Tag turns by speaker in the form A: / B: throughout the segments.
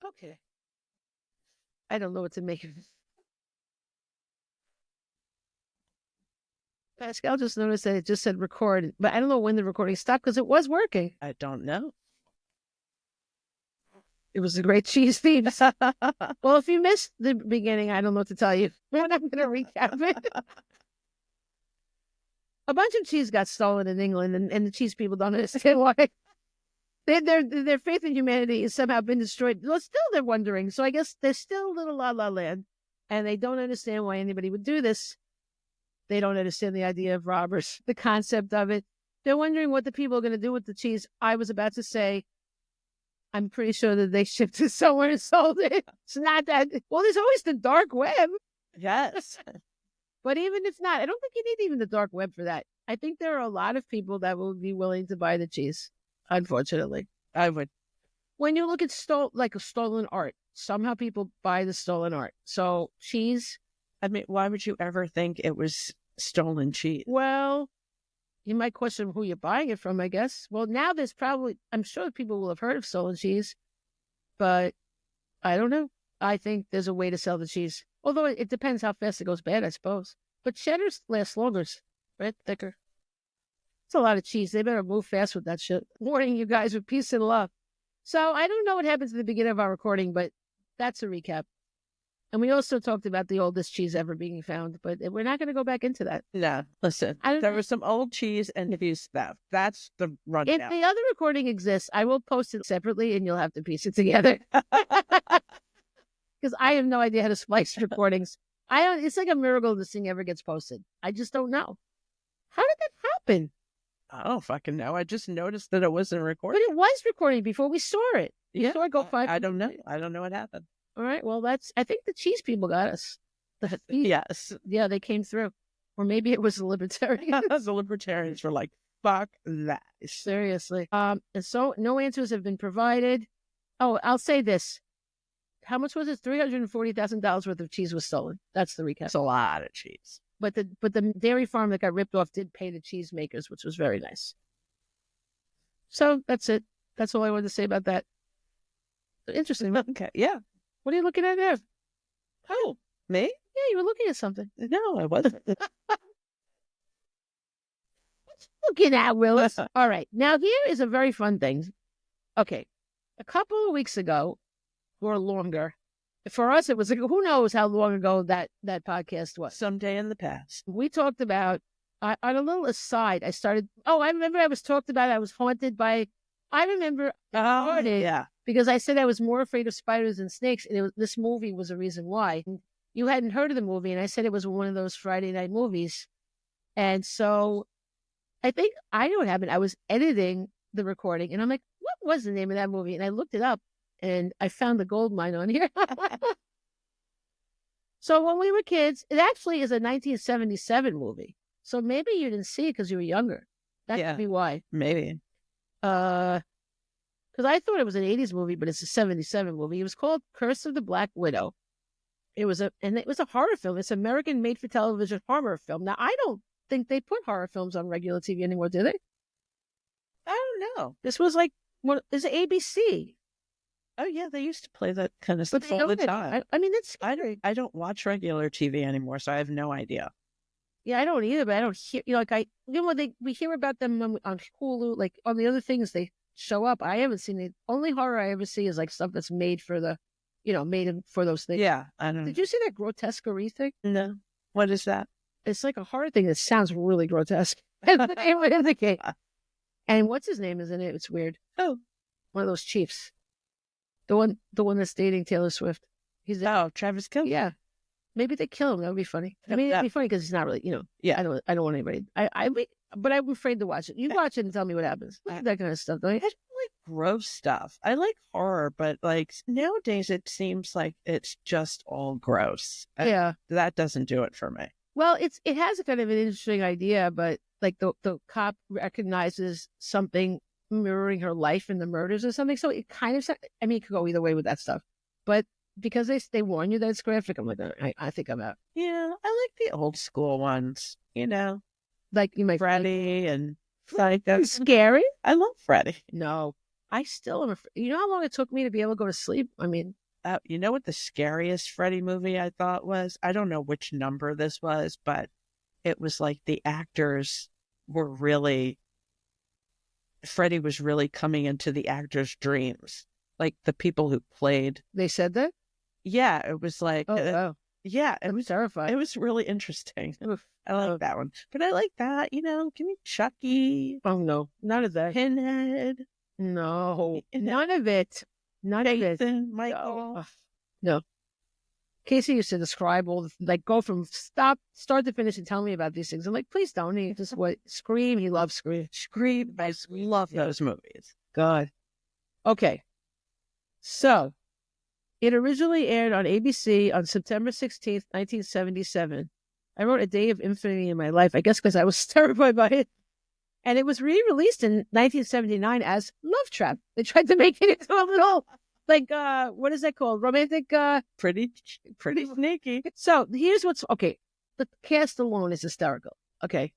A: Okay. I don't know what to make of it. Pascal just noticed that it just said record, but I don't know when the recording stopped because it was working.
B: I don't know.
A: It was a great cheese theme. Well, if you missed the beginning, I don't know what to tell you. But I'm going to recap it. A bunch of cheese got stolen in England, and the cheese people don't understand why. Their faith in humanity has somehow been destroyed. Well, still they're wondering. So I guess there's still a little la la land, and they don't understand why anybody would do this. They don't understand the idea of robbers, the concept of it. They're wondering what the people are going to do with the cheese. I was about to say, I'm pretty sure that they shipped it somewhere and sold it. It's not that. Well, there's always the dark web.
B: Yes.
A: But even if not, I don't think you need even the dark web for that. I think there are a lot of people that will be willing to buy the cheese, unfortunately.
B: I would.
A: When you look at stolen art, somehow people buy the stolen art. So cheese.
B: I mean, why would you ever think it was stolen cheese?
A: Well, you might question who you're buying it from, I guess. Well, now there's probably, I'm sure people will have heard of stolen cheese, but I don't know. I think there's a way to sell the cheese. Although it depends how fast it goes bad, I suppose. But cheddars last longer, right? Thicker. It's a lot of cheese. They better move fast with that shit. Warning you guys with peace and love. So I don't know what happens at the beginning of our recording, but that's a recap. And we also talked about the oldest cheese ever being found, but we're not going to go back into that.
B: No, listen, there was some old cheese and cheese theft. That's the rundown.
A: If the other recording exists, I will post it separately and you'll have to piece it together. Because I have no idea how to splice recordings. It's like a miracle this thing ever gets posted. I just don't know. How did that happen?
B: I don't fucking know. I just noticed that it wasn't recording.
A: But it was recording before we saw it.
B: Yeah.
A: So I go five.
B: I don't know. I don't know what happened.
A: All right. Well, I think the cheese people got us.
B: Yes.
A: Yeah, they came through. Or maybe it was the libertarians.
B: The libertarians were like, fuck that.
A: Seriously. And so no answers have been provided. Oh, I'll say this. How much was it? $340,000 worth of cheese was stolen. That's the recap.
B: That's a lot of cheese.
A: But the dairy farm that got ripped off did pay the cheesemakers, which was very nice. So that's it. That's all I wanted to say about that. Interesting.
B: Okay. Yeah.
A: What are you looking at there?
B: Oh, me?
A: Yeah, you were looking at something.
B: No, I wasn't.
A: What you looking at, Willis? All right. Now, here is a very fun thing. Okay. A couple of weeks ago, or longer, for us, it was like, who knows how long ago that podcast was.
B: Someday in the past.
A: We talked about, on a little aside, I remember I was haunted by,
B: Yeah.
A: Because I said I was more afraid of spiders than snakes, and this movie was a reason why. You hadn't heard of the movie, and I said it was one of those Friday night movies. And so I think I know what happened. I was editing the recording, and I'm like, what was the name of that movie? And I looked it up, and I found the gold mine on here. So when we were kids, it actually is a 1977 movie. So maybe you didn't see it because you were younger. That could be why.
B: Maybe.
A: Because I thought it was an 80s movie, but it's a 77 movie. It was called Curse of the Black Widow. It was a horror film. It's an American made-for-television horror film. Now, I don't think they put horror films on regular TV anymore, do they?
B: I don't know.
A: This was like, is it ABC?
B: Oh, yeah, they used to play that kind of stuff all the time.
A: I mean, that's scary.
B: I don't watch regular TV anymore, so I have no idea.
A: Yeah, I don't either, but I don't hear, we hear about them on Hulu, like on the other things they show up. I haven't seen it. Only horror I ever see is like stuff that's made for for those things.
B: Yeah, I don't know.
A: Did you see that grotesquerie thing?
B: No. What is that?
A: It's like a horror thing that sounds really grotesque. It would indicate. And what's his name is in it? It's weird.
B: Oh.
A: One of those chiefs. The one that's dating Taylor Swift.
B: Travis Kelce.
A: Yeah. Maybe they kill him. That would be funny. I mean, it'd be funny because he's not really,
B: Yeah.
A: I don't want anybody. But I'm afraid to watch it. You watch it and tell me what happens. That kind of stuff, don't you?
B: I don't like gross stuff. I like horror, but like nowadays it seems like it's just all gross.
A: Yeah.
B: That doesn't do it for me.
A: Well, it has a kind of an interesting idea, but like the cop recognizes something mirroring her life in the murders or something. So it kind of, I mean, it could go either way with that stuff. But because they warn you that it's graphic, I'm like, I think I'm out.
B: Yeah, I like the old school ones,
A: Like you might
B: Freddy and
A: like that's scary.
B: I love Freddy.
A: No, I still am. You know how long it took me to be able to go to sleep? I mean,
B: you know what the scariest Freddy movie I thought was? I don't know which number this was, but it was like the actors were really, Freddy was really coming into the actors' dreams. Like the people who played.
A: they said that?
B: Yeah, it was like,
A: Oh, wow.
B: yeah, it
A: I'm
B: was
A: terrified.
B: It was really interesting.
A: Oof.
B: I like
A: Oh.
B: that one. But I like that, you know, give me Chucky,
A: Oh, no. None of that.
B: Pinhead,
A: No. None of it. None of it.
B: Jason, Michael.
A: No. Ugh. No. Casey used to describe all the, like, go from start to finish and tell me about these things. I'm like, please don't. He just what Scream. He loves Scream.
B: Scream. I love those movies.
A: God. Okay. So it originally aired on ABC on September 16th, 1977. I wrote A Day of Infamy in my life, I guess because I was terrified by it. And it was re-released in 1979 as Love Trap. They tried to make it into a little, like, what is that called? Romantic,
B: Pretty sneaky.
A: So here's what's, okay. The cast alone is hysterical. Okay.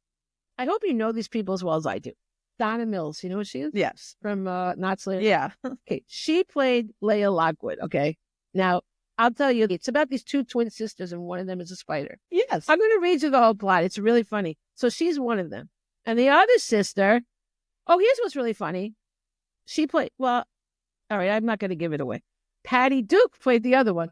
A: I hope you know these people as well as I do. Donna Mills, you know what she is?
B: Yes.
A: From Knots Landing.
B: Yeah.
A: Okay. She played Leah Lockwood. Okay. Now, I'll tell you, it's about these two twin sisters, and one of them is a spider.
B: Yes.
A: I'm going to read you the whole plot. It's really funny. So she's one of them. And the other sister, oh, here's what's really funny. She played, well, all right, I'm not going to give it away. Patty Duke played the other one.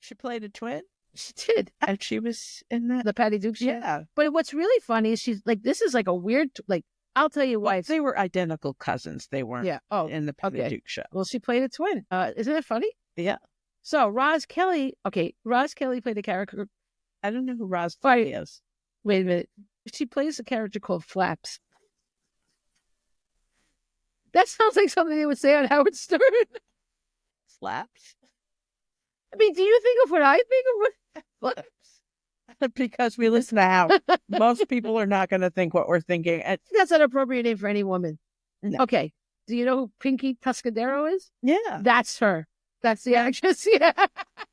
B: She played a twin?
A: She did.
B: And she was in that?
A: The Patty Duke show.
B: Yeah.
A: But what's really funny is she's like, this is like a weird, like, I'll tell you why.
B: Well, they were identical cousins. They weren't in the Patty Duke show.
A: Well, she played a twin. Isn't it funny?
B: Yeah.
A: So Roz Kelly played a character.
B: I don't know who Roz Kelly is.
A: Wait a minute. She plays a character called Flaps. That sounds like something they would say on Howard Stern.
B: Flaps?
A: I mean, do you think of what I think of? Flaps?
B: Because we listen to Howard. Most people are not going to think what we're thinking.
A: That's an appropriate name for any woman.
B: No.
A: Okay. Do you know who Pinky Tuscadero is?
B: Yeah.
A: That's her. That's the actress. Yeah.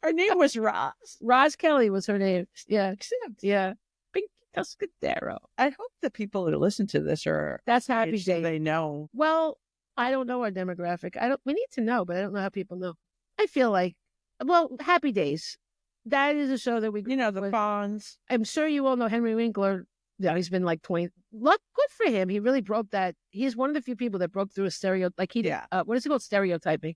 B: Her name was Roz.
A: Roz Kelly was her name. Yeah.
B: Yeah. Pinky Tuscadero. I hope the people who listen to this are
A: that's happy
B: so
A: day.
B: They know.
A: Well, I don't know our demographic. We need to know, but I don't know how people know. I feel like, well, Happy Days. That is a show that we,
B: the Fonz.
A: I'm sure you all know Henry Winkler. Yeah, he's been like 20. Look, good for him. He really broke that. He's one of the few people that broke through a stereo. Like he did. Yeah. What is it called? Stereotyping.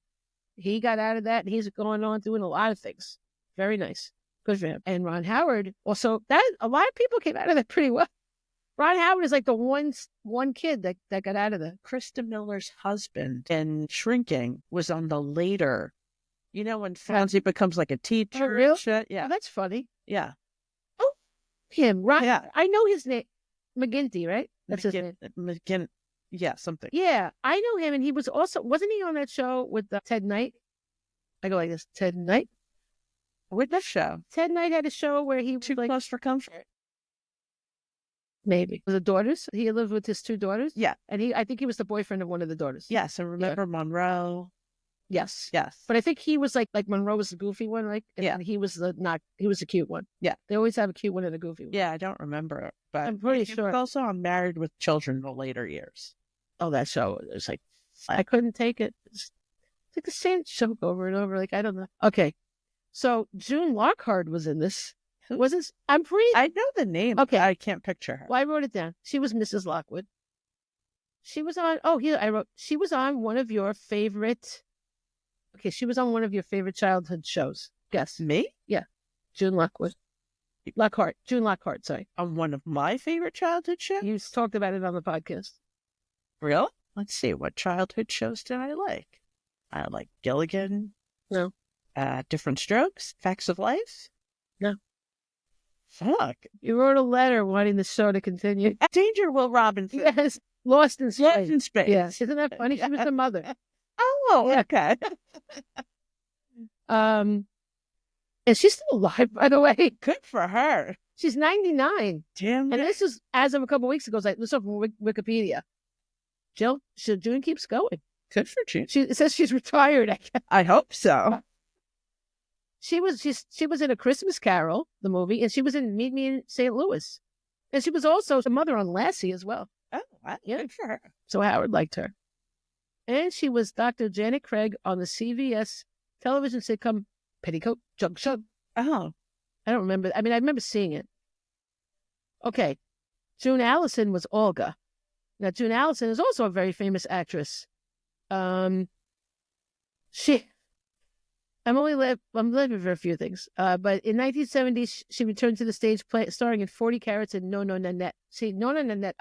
A: He got out of that, and he's going on doing a lot of things. Very nice. Good for him. And Ron Howard also. That a lot of people came out of that pretty well. Ron Howard is like the one kid that got out of that.
B: Krista Miller's husband in Shrinking was on the later. You know when Fonzie becomes like a teacher.
A: Oh, really?
B: Yeah.
A: Oh, that's funny.
B: Yeah.
A: Oh, him. Ron.
B: Yeah.
A: I know his name. McGinty, right? That's his name.
B: Yeah, something.
A: Yeah, I know him, and he was also, wasn't he on that show with Ted Knight? I go like this, Ted Knight?
B: With that show?
A: Ted Knight had a show where he was
B: Too
A: like,
B: Close for Comfort.
A: Maybe. The daughters? He lived with his two daughters?
B: Yeah.
A: And I think he was the boyfriend of one of the daughters.
B: Yes, I remember Monroe.
A: Yes.
B: Yes.
A: But I think he was like Monroe was the goofy one, right? And he was he was the cute one.
B: Yeah.
A: They always have a cute one and a goofy one.
B: Yeah, I don't remember it, but
A: I'm pretty sure.
B: Also on Married with Children in the later years.
A: Oh, that show. It was like, I couldn't take it. It's like the same joke over and over. Like, I don't know. Okay. So June Lockhart was in this. Was this? I
B: know the name.
A: Okay.
B: I can't picture her.
A: Well, I wrote it down. She was Mrs. Lockwood. She was on, I wrote, she was on one of your favorite, she was on one of your favorite childhood shows. Guess.
B: Me?
A: Yeah. June Lockwood. June Lockhart, sorry.
B: On one of my favorite childhood shows?
A: You talked about it on the podcast.
B: Really? Let's see. What childhood shows did I like? I like Gilligan.
A: No.
B: Different Strokes. Facts of Life.
A: No.
B: Fuck.
A: You wrote a letter wanting the show to continue.
B: Danger, Will Robinson.
A: Yes. Lost in Space.
B: Lost in Space.
A: Yeah. Isn't that funny? She was the mother.
B: Oh, yeah. Okay.
A: And she's still alive, by the way.
B: Good for her.
A: She's 99.
B: Damn.
A: And this is as of a couple of weeks ago. This is from Wikipedia. June keeps going.
B: Good for June.
A: It says she's retired.
B: I hope so.
A: She was in A Christmas Carol, the movie, and she was in Meet Me in St. Louis. And she was also the mother on Lassie as well.
B: Oh, wow. Yeah. Good for her.
A: So Howard liked her. And she was Dr. Janet Craig on the CBS television sitcom Petticoat Junction.
B: Oh.
A: I don't remember. I mean, I remember seeing it. Okay. June Allison was Olga. Now, June Allison is also a very famous actress. I'm living for a few things. But in 1970, she returned to the stage, starring in 40 Carats and No No Nanette. See, No No Nanette,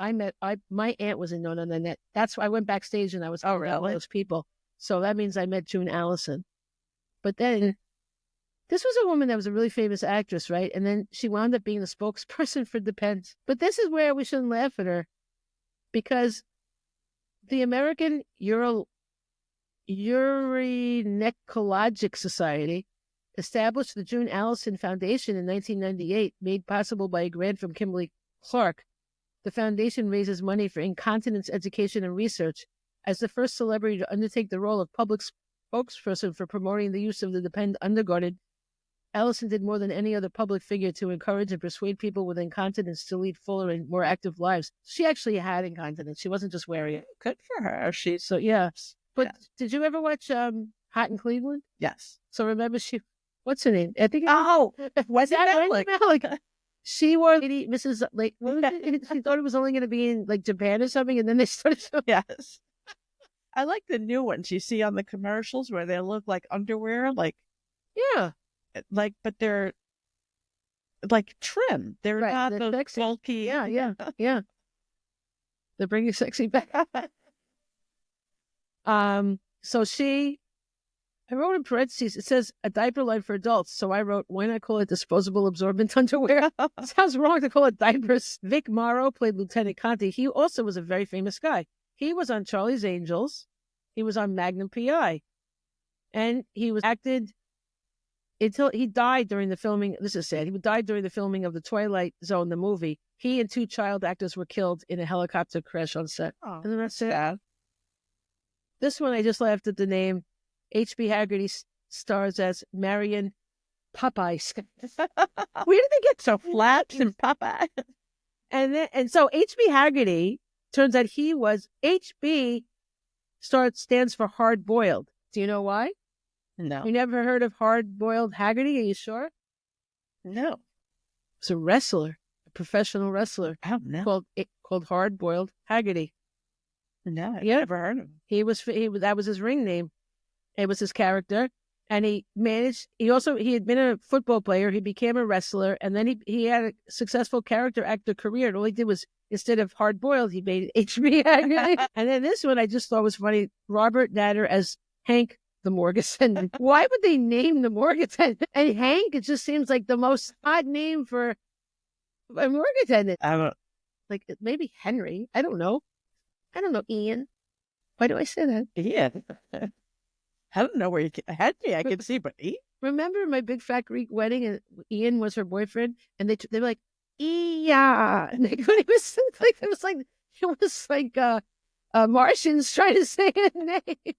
A: my aunt was in No No Nanette. That's why I went backstage and I was
B: really?
A: those people. So that means I met June Allison. But then, this was a woman that was a really famous actress, right? And then she wound up being the spokesperson for Depends. But this is where we shouldn't laugh at her, because the American Urinecologic Society established the June Allison Foundation in 1998, made possible by a grant from Kimberly Clark. The foundation raises money for incontinence education and research. As the first celebrity to undertake the role of public spokesperson for promoting the use of the Depend undergarment, Allison did more than any other public figure to encourage and persuade people with incontinence to lead fuller and more active lives. She actually had incontinence. She wasn't just wearing it.
B: Good for her.
A: So, yeah. But did you ever watch Hot in Cleveland?
B: Yes.
A: So remember what's her name? I think
B: was that
A: Malik? She wore Mrs. Like, she thought it was only going to be in like Japan or something, and then they started.
B: Yes. I like the new ones you see on the commercials where they look like underwear, like.
A: Yeah.
B: Like, but they're like trim. They're not those
A: sexy.
B: bulky.
A: Yeah. They're bringing sexy back. So I wrote in parentheses, it says a diaper line for adults. So I wrote, why not call it disposable absorbent underwear? Sounds wrong to call it diapers. Vic Morrow played Lieutenant Conti. He also was a very famous guy. He was on Charlie's Angels. He was on Magnum PI. And he was acted until he died during the filming. This is sad. He died during the filming of The Twilight Zone, the movie. He and 2 child actors were killed in a helicopter crash on set.
B: Oh,
A: and that's
B: sad.
A: This one, I just laughed at the name. H.B. Haggerty stars as Marion Popeye.
B: Where did they get so flaps and Popeye?
A: And so H.B. Haggerty, turns out he was, H.B. stands for hard boiled. Do you know why?
B: No.
A: You never heard of hard-boiled Haggerty? Are you sure?
B: No.
A: It's a wrestler, a professional wrestler.
B: Oh, no.
A: Called Hard-Boiled Haggerty.
B: No, I never heard of him.
A: That was his ring name. It was his character. And he had been a football player. He became a wrestler. And then he had a successful character actor career. And all he did was, instead of hard-boiled, he made H.B. Haggerty. And then this one I just thought was funny. Robert Natter as Hank the morgue attendant. Why would they name the morgue attendant? And Hank, it just seems like the most odd name for a morgue attendant.
B: I don't.
A: Like maybe Henry. I don't know. Ian. Why do I say that?
B: Ian. I don't know where you had me. I can see, but Ian.
A: Remember my big fat Greek wedding, and Ian was her boyfriend, and they were like Ian. It was like Martians trying to say a name.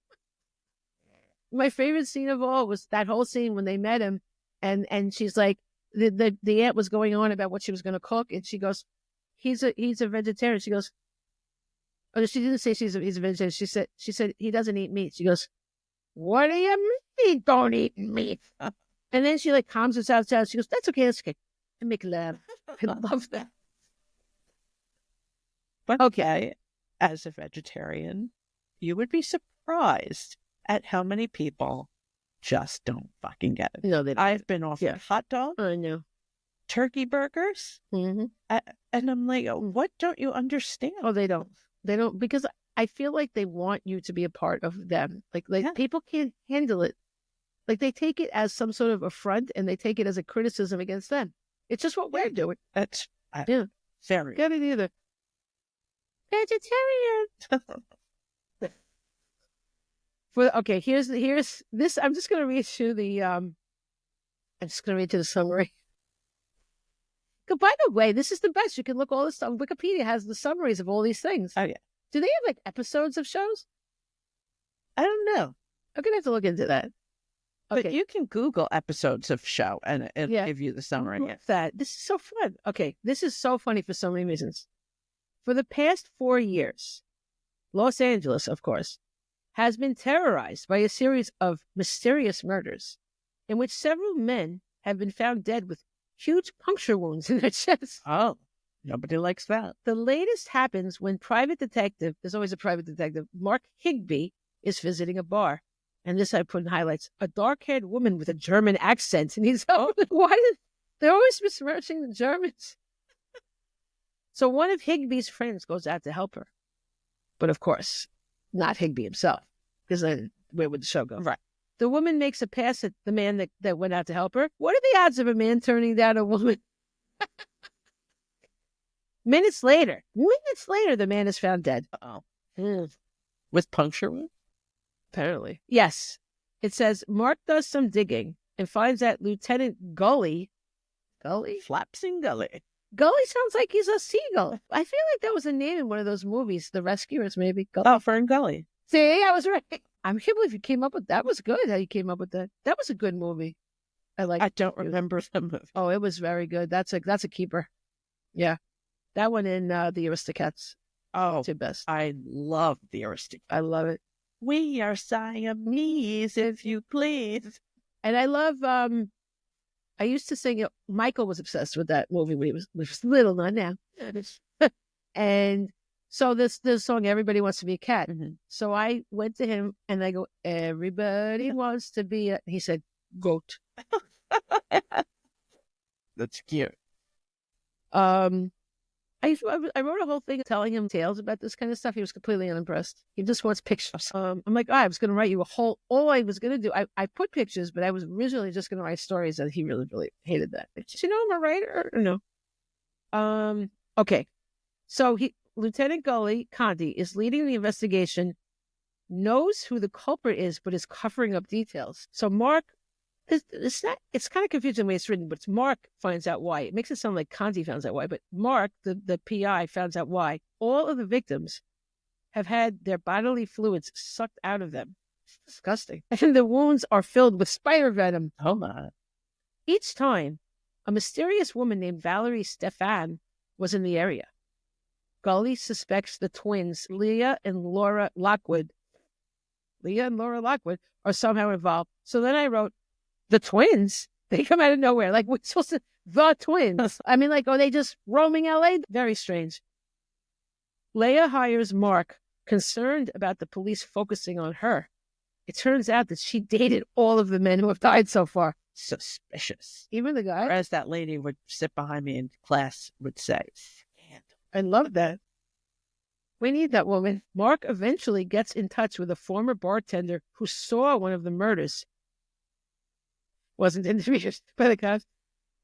A: My favorite scene of all was that whole scene when they met him, and she's like, the aunt was going on about what she was going to cook, and she goes, he's a vegetarian. She goes, oh, she didn't say he's a vegetarian. She said he doesn't eat meat. She goes, what do you mean he don't eat meat? And then she like calms herself down. She goes, that's okay. I make love. I love that.
B: But okay, as a vegetarian, you would be surprised at how many people just don't fucking get it.
A: No, they don't.
B: I've been offered hot dogs.
A: I know.
B: Turkey burgers.
A: Mm-hmm.
B: And I'm like, what don't you understand?
A: Oh, they don't. They don't, because I feel like they want you to be a part of them. Like people can't handle it. Like they take it as some sort of affront, and they take it as a criticism against them. It's just what we're doing.
B: That's very.
A: Get it either. Vegetarian. Here's this. I'm just going to read you the summary. By the way, this is the best. You can look all this stuff. Wikipedia has the summaries of all these things.
B: Oh, yeah.
A: Do they have like episodes of shows?
B: I don't know.
A: I'm going to have to look into that.
B: Okay. But you can Google episodes of show and it'll give you the summary.
A: This is so fun. Okay. This is so funny for so many reasons. For the past 4 years, Los Angeles, of course, has been terrorized by a series of mysterious murders in which several men have been found dead with huge puncture wounds in their chests.
B: Oh, nobody likes that.
A: The latest happens when there's always a private detective, Mark Higbee, is visiting a bar. And this I put in highlights, a dark-haired woman with a German accent. And he's, they're always besmirching the Germans. So one of Higbee's friends goes out to help her. But of course, not Higbee himself, because then where would the show go?
B: Right.
A: The woman makes a pass at the man that went out to help her. What are the odds of a man turning down a woman? Minutes later, the man is found dead.
B: Uh-oh. With puncture wounds?
A: Apparently. Yes. It says, Mark does some digging and finds that Lieutenant Gully?
B: Flapsing Gully.
A: Gully sounds like he's a seagull. I feel like that was a name in one of those movies, The Rescuers, maybe. Gully.
B: Oh, Fern Gully.
A: See, I was right. I can't believe you came up with that. Was good how you came up with that. That was a good movie.
B: I don't remember the movie.
A: Oh, it was very good. That's a keeper. Yeah. That one in The Aristocats.
B: Oh,
A: two best.
B: I love The Aristocats.
A: I love it.
B: We are Siamese, if you please.
A: And I love, I used to sing it. Michael was obsessed with that movie when he was little, not now. And so this song, Everybody Wants to Be a Cat.
B: Mm-hmm.
A: So I went to him and I go, everybody wants to be a, he said, goat.
B: That's cute.
A: I wrote a whole thing telling him tales about this kind of stuff. He was completely unimpressed. He just wants pictures. I'm like, I was going to write you all I was going to do. I put pictures, but I was originally just going to write stories, and he really, really hated that. Did you know I'm a writer or no? Okay. So Lieutenant Gully Condi is leading the investigation, knows who the culprit is, but is covering up details. So Mark, it's kind of confusing the way it's written, but it's Mark finds out why. It makes it sound like Conti finds out why, but Mark, the PI, finds out why. All of the victims have had their bodily fluids sucked out of them. It's disgusting. And the wounds are filled with spider venom.
B: Oh my.
A: Each time, a mysterious woman named Valerie Stefan was in the area. Gully suspects the twins, Leah and Laura Lockwood, are somehow involved. So then I wrote, the twins? They come out of nowhere. Like, we're supposed to, the twins. I mean, like, are they just roaming LA? Very strange. Leah hires Mark, concerned about the police focusing on her. It turns out that she dated all of the men who have died so far.
B: Suspicious.
A: Even the guy.
B: Or as that lady would sit behind me in class would say.
A: I love that. We need that woman. Mark eventually gets in touch with a former bartender who saw one of the murders. Wasn't interviewed by the cops,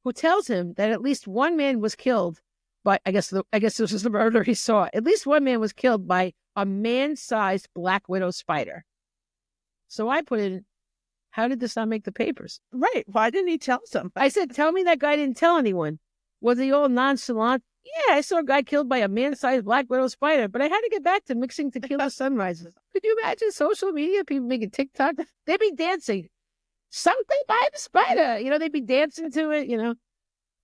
A: who tells him that at least one man was killed by, I guess this was the murder he saw. At least one man was killed by a man-sized black widow spider. So I put in, how did this not make the papers?
B: Right. Why didn't he tell somebody?
A: I said, tell me that guy didn't tell anyone. Was he all nonchalant? Yeah, I saw a guy killed by a man-sized black widow spider, but I had to get back to mixing tequila sunrises. Could you imagine social media, people making TikTok? They'd be dancing. Something by the spider. They'd be dancing to it,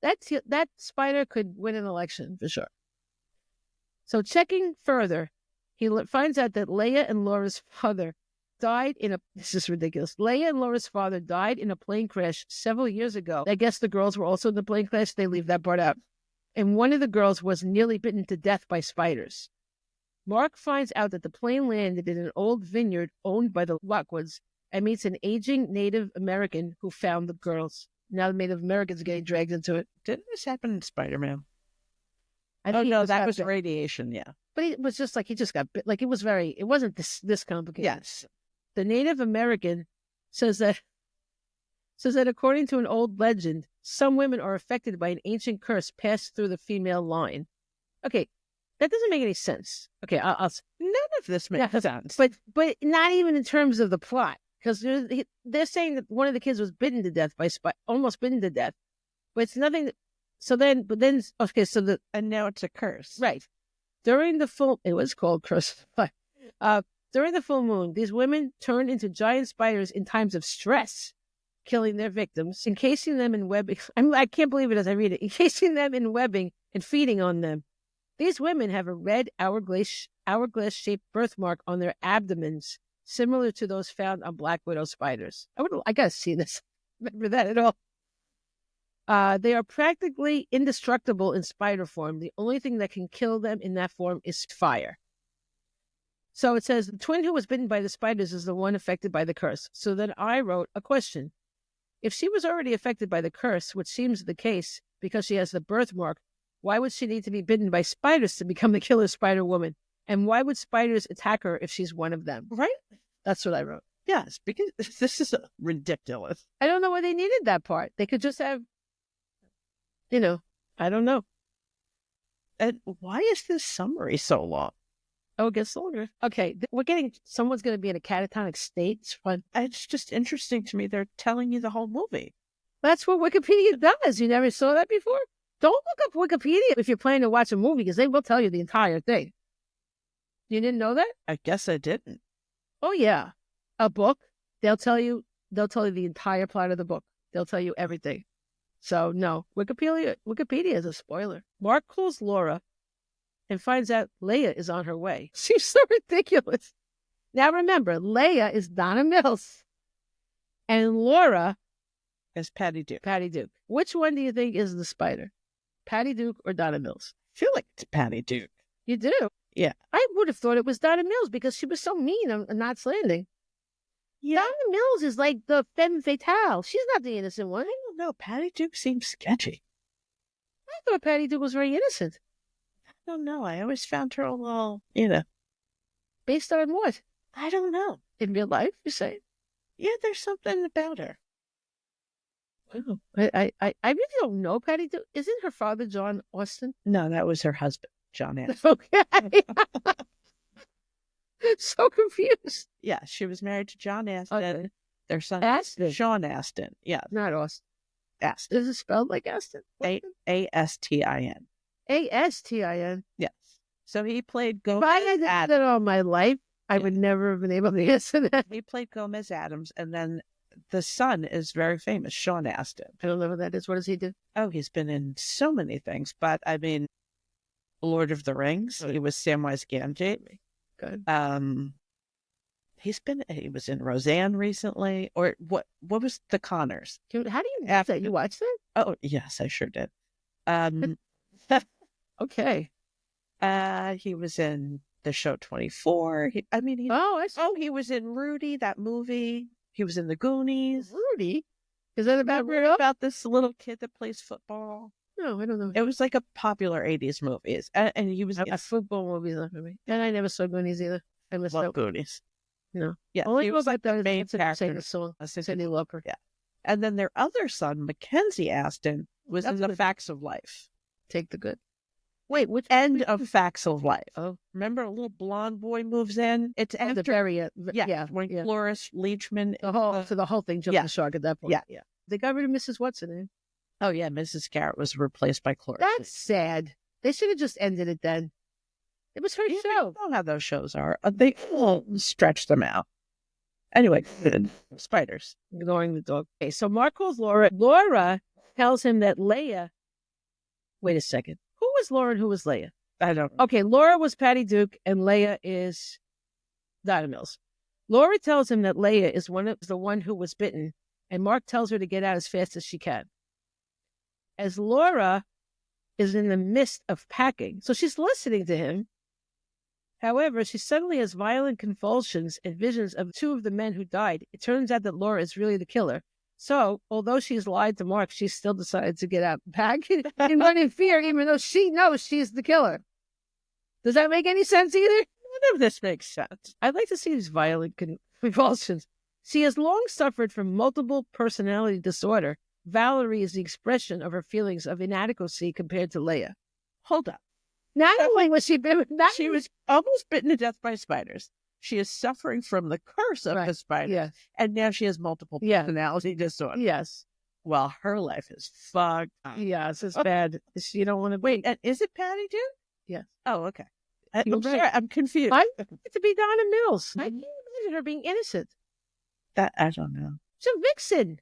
A: That spider could win an election for sure. So checking further, he finds out that Leah and Laura's father died this is ridiculous. Leah and Laura's father died in a plane crash several years ago. I guess the girls were also in the plane crash. They leave that part out. And one of the girls was nearly bitten to death by spiders. Mark finds out that the plane landed in an old vineyard owned by the Lockwoods and meets an aging Native American who found the girls. Now the Native Americans are getting dragged into it.
B: Didn't this happen in Spider-Man?
A: No,
B: that was radiation, yeah.
A: But it was just like he just got bit. Like it wasn't this complicated.
B: Yes.
A: The Native American says that according to an old legend, some women are affected by an ancient curse passed through the female line. Okay, that doesn't make any sense. Okay, I'll
B: none of this makes sense.
A: But not even in terms of the plot. Because they're saying that one of the kids was bitten to death almost bitten to death, but it's nothing.
B: And now it's a curse,
A: right? During the it was called curse. During the full moon, these women turned into giant spiders in times of stress, killing their victims, encasing them in webbing. I can't believe it as I read it. Encasing them in webbing and feeding on them. These women have a red hourglass-shaped birthmark on their abdomens, similar to those found on Black Widow spiders. I gotta see this. Remember that at all? They are practically indestructible in spider form. The only thing that can kill them in that form is fire. So it says the twin who was bitten by the spiders is the one affected by the curse. So then I wrote a question. If she was already affected by the curse, which seems the case because she has the birthmark, why would she need to be bitten by spiders to become the killer Spider Woman? And why would spiders attack her if she's one of them?
B: Right?
A: That's what I wrote.
B: Yes, because this is ridiculous.
A: I don't know why they needed that part. They could just have, I don't know.
B: And why is this summary so long?
A: Oh, it gets longer. Okay, someone's going to be in a catatonic state. It's fun.
B: It's just interesting to me. They're telling you the whole movie.
A: That's what Wikipedia does. You never saw that before? Don't look up Wikipedia if you're planning to watch a movie because they will tell you the entire thing. You didn't know that?
B: I guess I didn't.
A: Oh, yeah. A book, they'll tell you the entire plot of the book. They'll tell you everything. So, no, Wikipedia is a spoiler. Mark calls Laura and finds out Leia is on her way. Seems so ridiculous. Now remember, Leia is Donna Mills, and Laura
B: is Patty Duke.
A: Patty Duke. Which one do you think is the spider? Patty Duke or Donna Mills?
B: I feel like it's Patty Duke.
A: You do?
B: Yeah.
A: I would have thought it was Donna Mills because she was so mean on Knots Landing. Yeah. Donna Mills is like the femme fatale. She's not the innocent one.
B: I don't know. Patty Duke seems sketchy.
A: I thought Patty Duke was very innocent.
B: I don't know. I always found her a little,
A: Based on what?
B: I don't know.
A: In real life, you say?
B: Yeah, there's something about her.
A: Wow. I really don't know Patty Duke. Isn't her father John Austin?
B: No, that was her husband, John Aston.
A: Okay. So confused.
B: Yeah, she was married to John Aston.
A: Okay.
B: Their son,
A: Aston.
B: Sean Aston. Yeah.
A: Not Austin.
B: Aston.
A: Is it spelled like Aston?
B: Astin.
A: Astin.
B: Yes. So he played Gomez
A: If I had done that all my life, I would never have been able to answer that.
B: He played Gomez Adams, and then the son is very famous, Sean Astin.
A: I don't know what that is. What does he do?
B: Oh, he's been in so many things, but I mean, Lord of the Rings. He was Samwise Gamgee.
A: Good.
B: He was in Roseanne recently, or what was The Connors?
A: How do you know that? You watched it?
B: Oh, yes, I sure did.
A: Okay.
B: He was in the show 24. He was in Rudy, that movie. He was in The Goonies.
A: Rudy? Is that
B: about this little kid that plays football?
A: No, I don't know.
B: It was like a popular 80s movie. And he was
A: a football movie not for me. And I never saw Goonies either. I missed out.
B: Goonies.
A: No.
B: Yeah.
A: Only
B: he was like the main character.
A: The song. Cindy Lauper.
B: Yeah. And then their other son, Mackenzie Aston, was in The Facts of Life.
A: Take the good. Wait, which
B: end of Facts of Life?
A: Oh,
B: remember a little blonde boy moves in. It's after
A: the very
B: when Cloris Leachman.
A: The whole thing jumped the shark at that point.
B: Yeah.
A: They got rid of Mrs. Watson.
B: Oh yeah, Mrs. Garrett was replaced by Cloris.
A: That's sad. They should have just ended it then. It was her show.
B: You know how those shows are. They stretch them out. Anyway, spiders.
A: Ignoring the dog. Okay, so Mark calls Laura. Laura tells him that Leia. Wait a second. Who was Laura and who was Leia?
B: I don't know.
A: Okay, Laura was Patty Duke and Leia is Donna Mills. Laura tells him that Leia is the one who was bitten, and Mark tells her to get out as fast as she can. As Laura is in the midst of packing, so she's listening to him. However, she suddenly has violent convulsions and visions of two of the men who died. It turns out that Laura is really the killer. So, although she's lied to Mark, she still decided to get out and pack and run in fear, even though she knows she's the killer. Does that make any sense either?
B: None of this makes sense.
A: I'd like to see these violent convulsions. She has long suffered from multiple personality disorder. Valerie is the expression of her feelings of inadequacy compared to Leia.
B: Hold up.
A: Not only was she bitten,
B: she was almost bitten to death by spiders. She is suffering from the curse of the spiders.
A: Yes.
B: And now she has multiple personality disorder.
A: Yes.
B: Well, her life is fucked up.
A: Yes, it's bad. You don't want to
B: wait. And is it Patty Duke?
A: Yes.
B: Oh, okay. I'm sorry. I'm confused.
A: I want it to be Donna Mills. I can't imagine her being innocent.
B: That I don't know.
A: She's a vixen.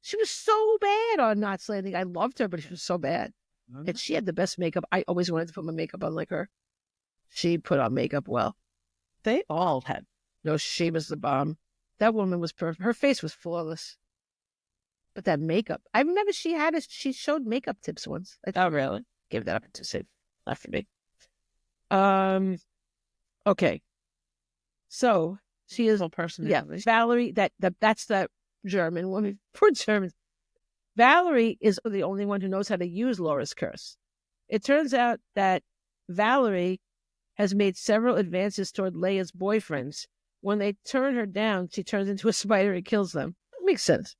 A: She was so bad on Knots Landing. I loved her, but she was so bad. And she had the best makeup. I always wanted to put my makeup on like her. She put on makeup well.
B: They all had
A: No, she was the bomb. That woman was perfect. Her face was flawless. But that makeup, I remember she showed makeup tips once.
B: Oh, really?
A: Give that up to say, not for me. Okay. So she is
B: personality.
A: Valerie. That's that German woman. Poor Germans. Valerie is the only one who knows how to use Laura's curse. It turns out that Valerie has made several advances toward Leia's boyfriends. When they turn her down, she turns into a spider and kills them. That makes sense.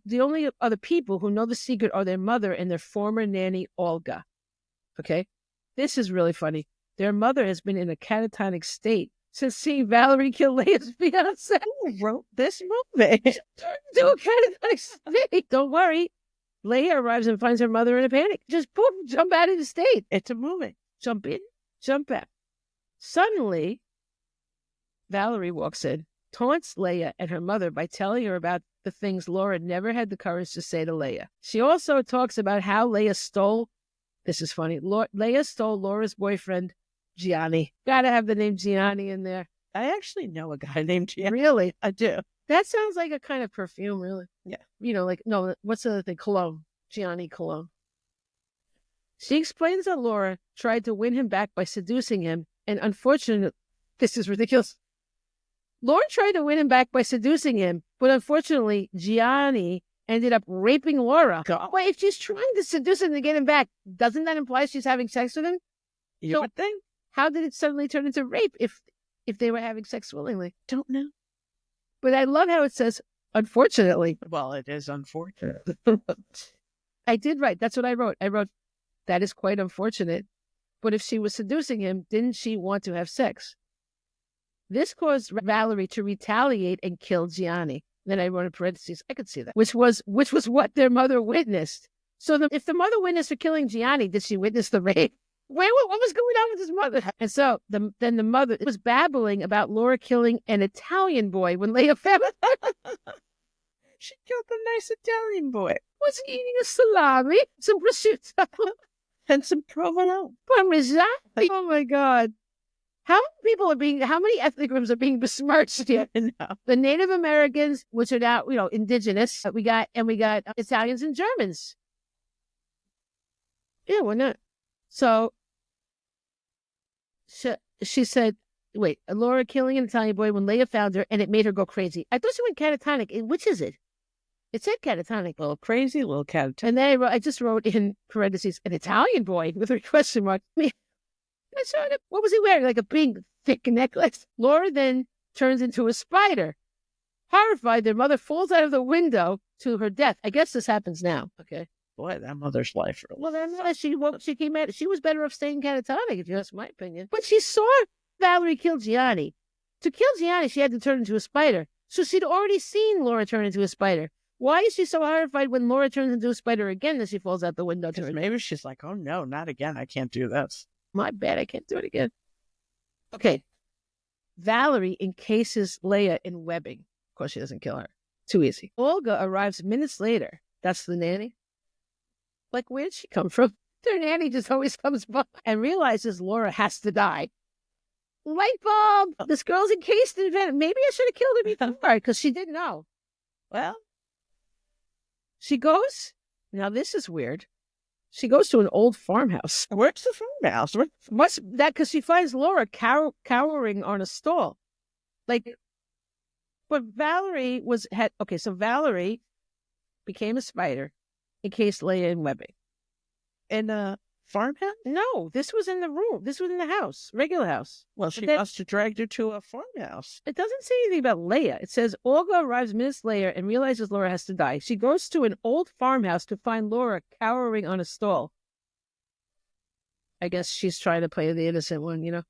A: The only other people who know the secret are their mother and their former nanny, Olga. Okay? This is really funny. Their mother has been in a catatonic state since seeing Valerie kill Leia's fiancé.
B: Who wrote this movie?
A: Do a catatonic state. Don't worry. Leia arrives and finds her mother in a panic. Just boom, jump out of the state.
B: It's a movie.
A: Jump in, jump out. Suddenly, Valerie walks in, taunts Leia and her mother by telling her about the things Laura never had the courage to say to Leia. She also talks about how Leia stole, this is funny, Leia stole Laura's boyfriend, Gianni. Gotta have the name Gianni in there.
B: I actually know a guy named Gianni.
A: Really?
B: I do.
A: That sounds like a kind of perfume, really.
B: Yeah.
A: You know, like, no, what's the other thing? Cologne. Gianni Cologne. She explains that Laura tried to win him back by seducing him, and unfortunately, this is ridiculous. Laura tried to win him back by seducing him, but unfortunately, Gianni ended up raping Laura. Wait, if she's trying to seduce him to get him back, doesn't that imply she's having sex with him?
B: You would think.
A: How did it suddenly turn into rape if they were having sex willingly?
B: Don't know.
A: But I love how it says, unfortunately.
B: Well, it is unfortunate.
A: I did write. That's what I wrote. I wrote, that is quite unfortunate. But if she was seducing him, didn't she want to have sex? This caused Valerie to retaliate and kill Gianni. Then I wrote in parentheses, I could see that, which was what their mother witnessed. So if the mother witnessed her killing Gianni, did she witness the rape? What was going on with his mother? And so then the mother was babbling about Laura killing an Italian boy when Leia found
B: She killed a nice Italian boy.
A: Was eating a salami, some prosciutto,
B: and some provolone.
A: Parmesan. Oh my God. How many ethnic groups are being besmirched here? The Native Americans, which are now, indigenous. We got Italians and Germans. Yeah, we're not. So she said, wait, Laura killing an Italian boy when Leia found her, and it made her go crazy. I thought she went catatonic. Which is it? It said catatonic.
B: A little crazy, a little catatonic.
A: And then I just wrote in parentheses, an Italian boy with a question mark. I saw it. What was he wearing? Like a big, thick necklace. Laura then turns into a spider. Horrified, their mother falls out of the window to her death. I guess this happens now. Okay.
B: Boy, that mother's life.
A: Well, then she came out. She was better off staying catatonic, if you ask my opinion. But she saw Valerie kill Gianni. To kill Gianni, she had to turn into a spider. So she'd already seen Laura turn into a spider. Why is she so horrified when Laura turns into a spider again that she falls out the window?
B: Maybe she's like, oh no, not again. I can't do this.
A: My bad, I can't do it again. Okay. Valerie encases Leia in webbing. Of course, she doesn't kill her. Too easy. Olga arrives minutes later. That's the nanny. Like, where did she come from? Their nanny just always comes by and realizes Laura has to die. Light bulb! This girl's encased in venom. Maybe I should have killed her before because she didn't know. Well, she goes. Now, this is weird. She goes to an old farmhouse.
B: Where's the farmhouse?
A: What's that? Because she finds Laura cowering on a stall. But Valerie so Valerie became a spider, encased Leia in webbing.
B: In a farmhouse?
A: No, this was in the room. This was in the house, regular house.
B: Well, she must have dragged her to a farmhouse.
A: It doesn't say anything about Leia. It says Olga arrives minutes later and realizes Laura has to die. She goes to an old farmhouse to find Laura cowering on a stall. I guess she's trying to play the innocent one,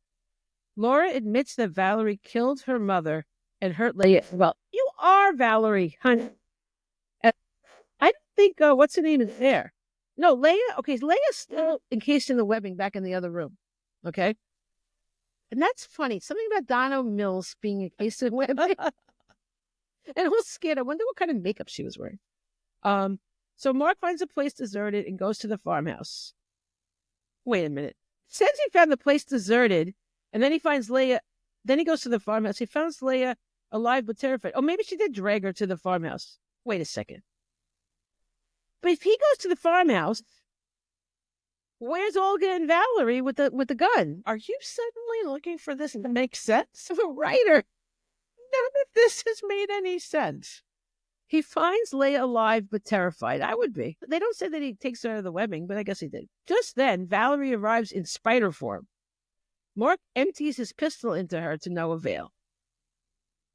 A: Laura admits that Valerie killed her mother and hurt Leia. Well, you are Valerie, honey. I don't think, what's her name is there. No, Leia, okay, Leia's still encased in the webbing back in the other room, okay? And that's funny. Something about Donna Mills being encased in webbing. And I was scared. I wonder what kind of makeup she was wearing. So Mark finds a place deserted and goes to the farmhouse. Wait a minute. Says he found the place deserted, and then he finds Leia. Then he goes to the farmhouse. He finds Leia alive but terrified. Oh, maybe she did drag her to the farmhouse. Wait a second. But if he goes to the farmhouse, where's Olga and Valerie with the gun?
B: Are you suddenly looking for this to make sense?
A: The writer.
B: None of this has made any sense.
A: He finds Leia alive but terrified. I would be. They don't say that he takes her out of the webbing, but I guess he did. Just then, Valerie arrives in spider form. Mark empties his pistol into her to no avail.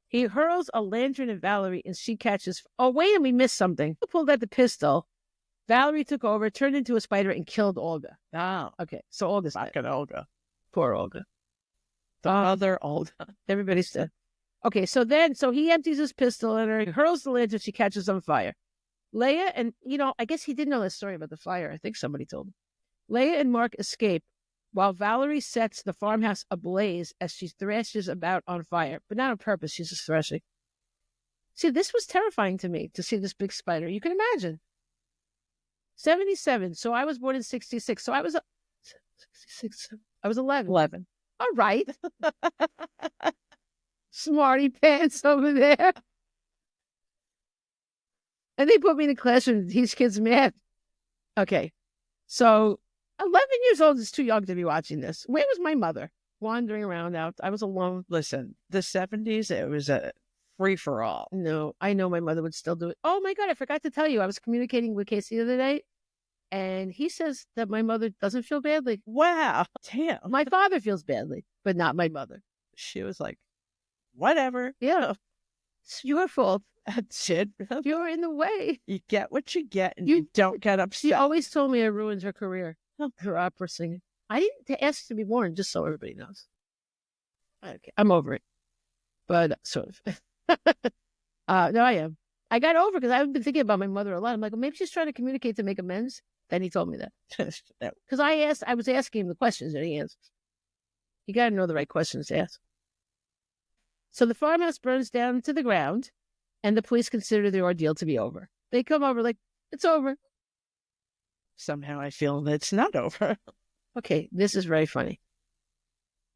A: He hurls a lantern at Valerie and she catches... Oh, wait, and we missed something. He pulled out the pistol. Valerie took over, turned into a spider, and killed Olga.
B: Oh.
A: Okay, so Olga's
B: Fucking
A: dead.
B: Olga.
A: Poor Olga.
B: The other Olga.
A: Everybody's dead. Okay, so he empties his pistol at her, he hurls the lantern, she catches on fire. Leia and, I guess he didn't know the story about the fire. I think somebody told him. Leia and Mark escape while Valerie sets the farmhouse ablaze as she thrashes about on fire. But not on purpose, she's just thrashing. See, this was terrifying to me, to see this big spider. You can imagine. 77, so I was born in 66. So I was 66. I was 11.
B: 11.
A: All right. Smarty pants over there. And they put me in a classroom to teach kids math. Okay. So 11 years old is too young to be watching this. Where was my mother? Wandering around out. I was alone.
B: Listen, the 70s, it was a free-for-all.
A: No, I know my mother would still do it. Oh my God, I forgot to tell you. I was communicating with Casey the other night, and he says that my mother doesn't feel badly.
B: Wow. Damn.
A: My father feels badly, but not my mother.
B: She was like, whatever.
A: Yeah. It's your fault.
B: That's it.
A: You're in the way.
B: You get what you get, and you don't get upset.
A: She always told me I ruined her career, her opera singing. I didn't ask to be born, just so everybody knows. Okay, I'm over it. But sort of. No, I am. I got over because I've been thinking about my mother a lot. I'm like, well, maybe she's trying to communicate to make amends. Then he told me that. Because I was asking him the questions and he answers. You got to know the right questions to ask. So the farmhouse burns down to the ground, and the police consider the ordeal to be over. They come over like, it's over.
B: Somehow I feel that it's not over.
A: Okay, this is very funny.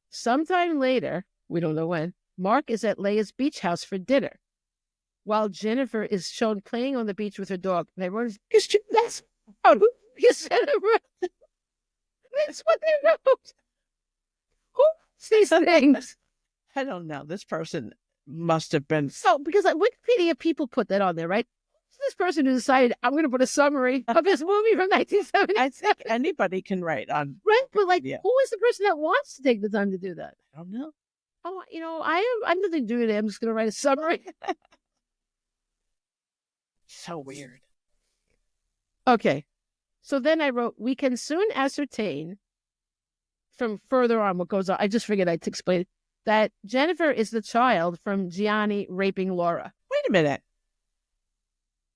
A: Sometime later, we don't know when, Mark is at Leia's beach house for dinner, while Jennifer is shown playing on the beach with her dog. And everyone's, that's that's what they wrote. Who these things?
B: I don't know. This person must have been...
A: So, because like Wikipedia people put that on there, right? So this person who decided, I'm going to put a summary of this movie from 1977.
B: I think anybody can write on...
A: Right? But like, who is the person that wants to take the time to do that?
B: I don't know.
A: Oh, I'm nothing to do with it. I'm just going to write a summary.
B: So weird.
A: Okay. So then I wrote, we can soon ascertain from further on what goes on. I just figured I'd explain it. That Jennifer is the child from Gianni raping Laura.
B: Wait a minute.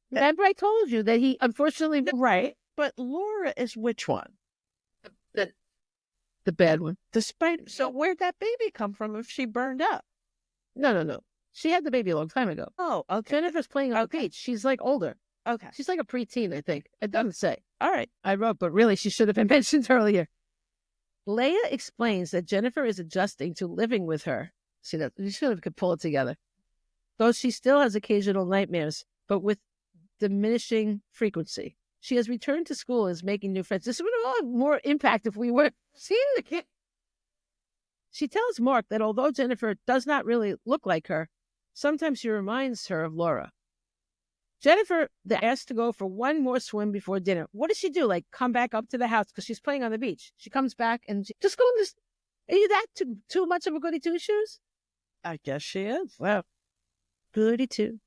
A: Remember I told you that he unfortunately...
B: Right. But Laura is which one?
A: The bad one.
B: The spider. So where'd that baby come from if she burned up?
A: No. She had the baby a long time ago.
B: Oh, okay.
A: Jennifer's playing on the beach. She's like older.
B: Okay.
A: She's like a preteen, I think. It doesn't say.
B: All right.
A: I wrote, but really she should have been mentioned earlier. Leia explains that Jennifer is adjusting to living with her. See, that you should have could pull it together. Though she still has occasional nightmares, but with diminishing frequency. She has returned to school and is making new friends. This would have more impact if we were seeing the kid. She tells Mark that although Jennifer does not really look like her, sometimes she reminds her of Laura. Jennifer asked to go for one more swim before dinner. What does she do? Like, come back up to the house because she's playing on the beach. She comes back and she just go in this. Are you that too much of a goody two shoes?
B: I guess she is.
A: Wow. Goody two.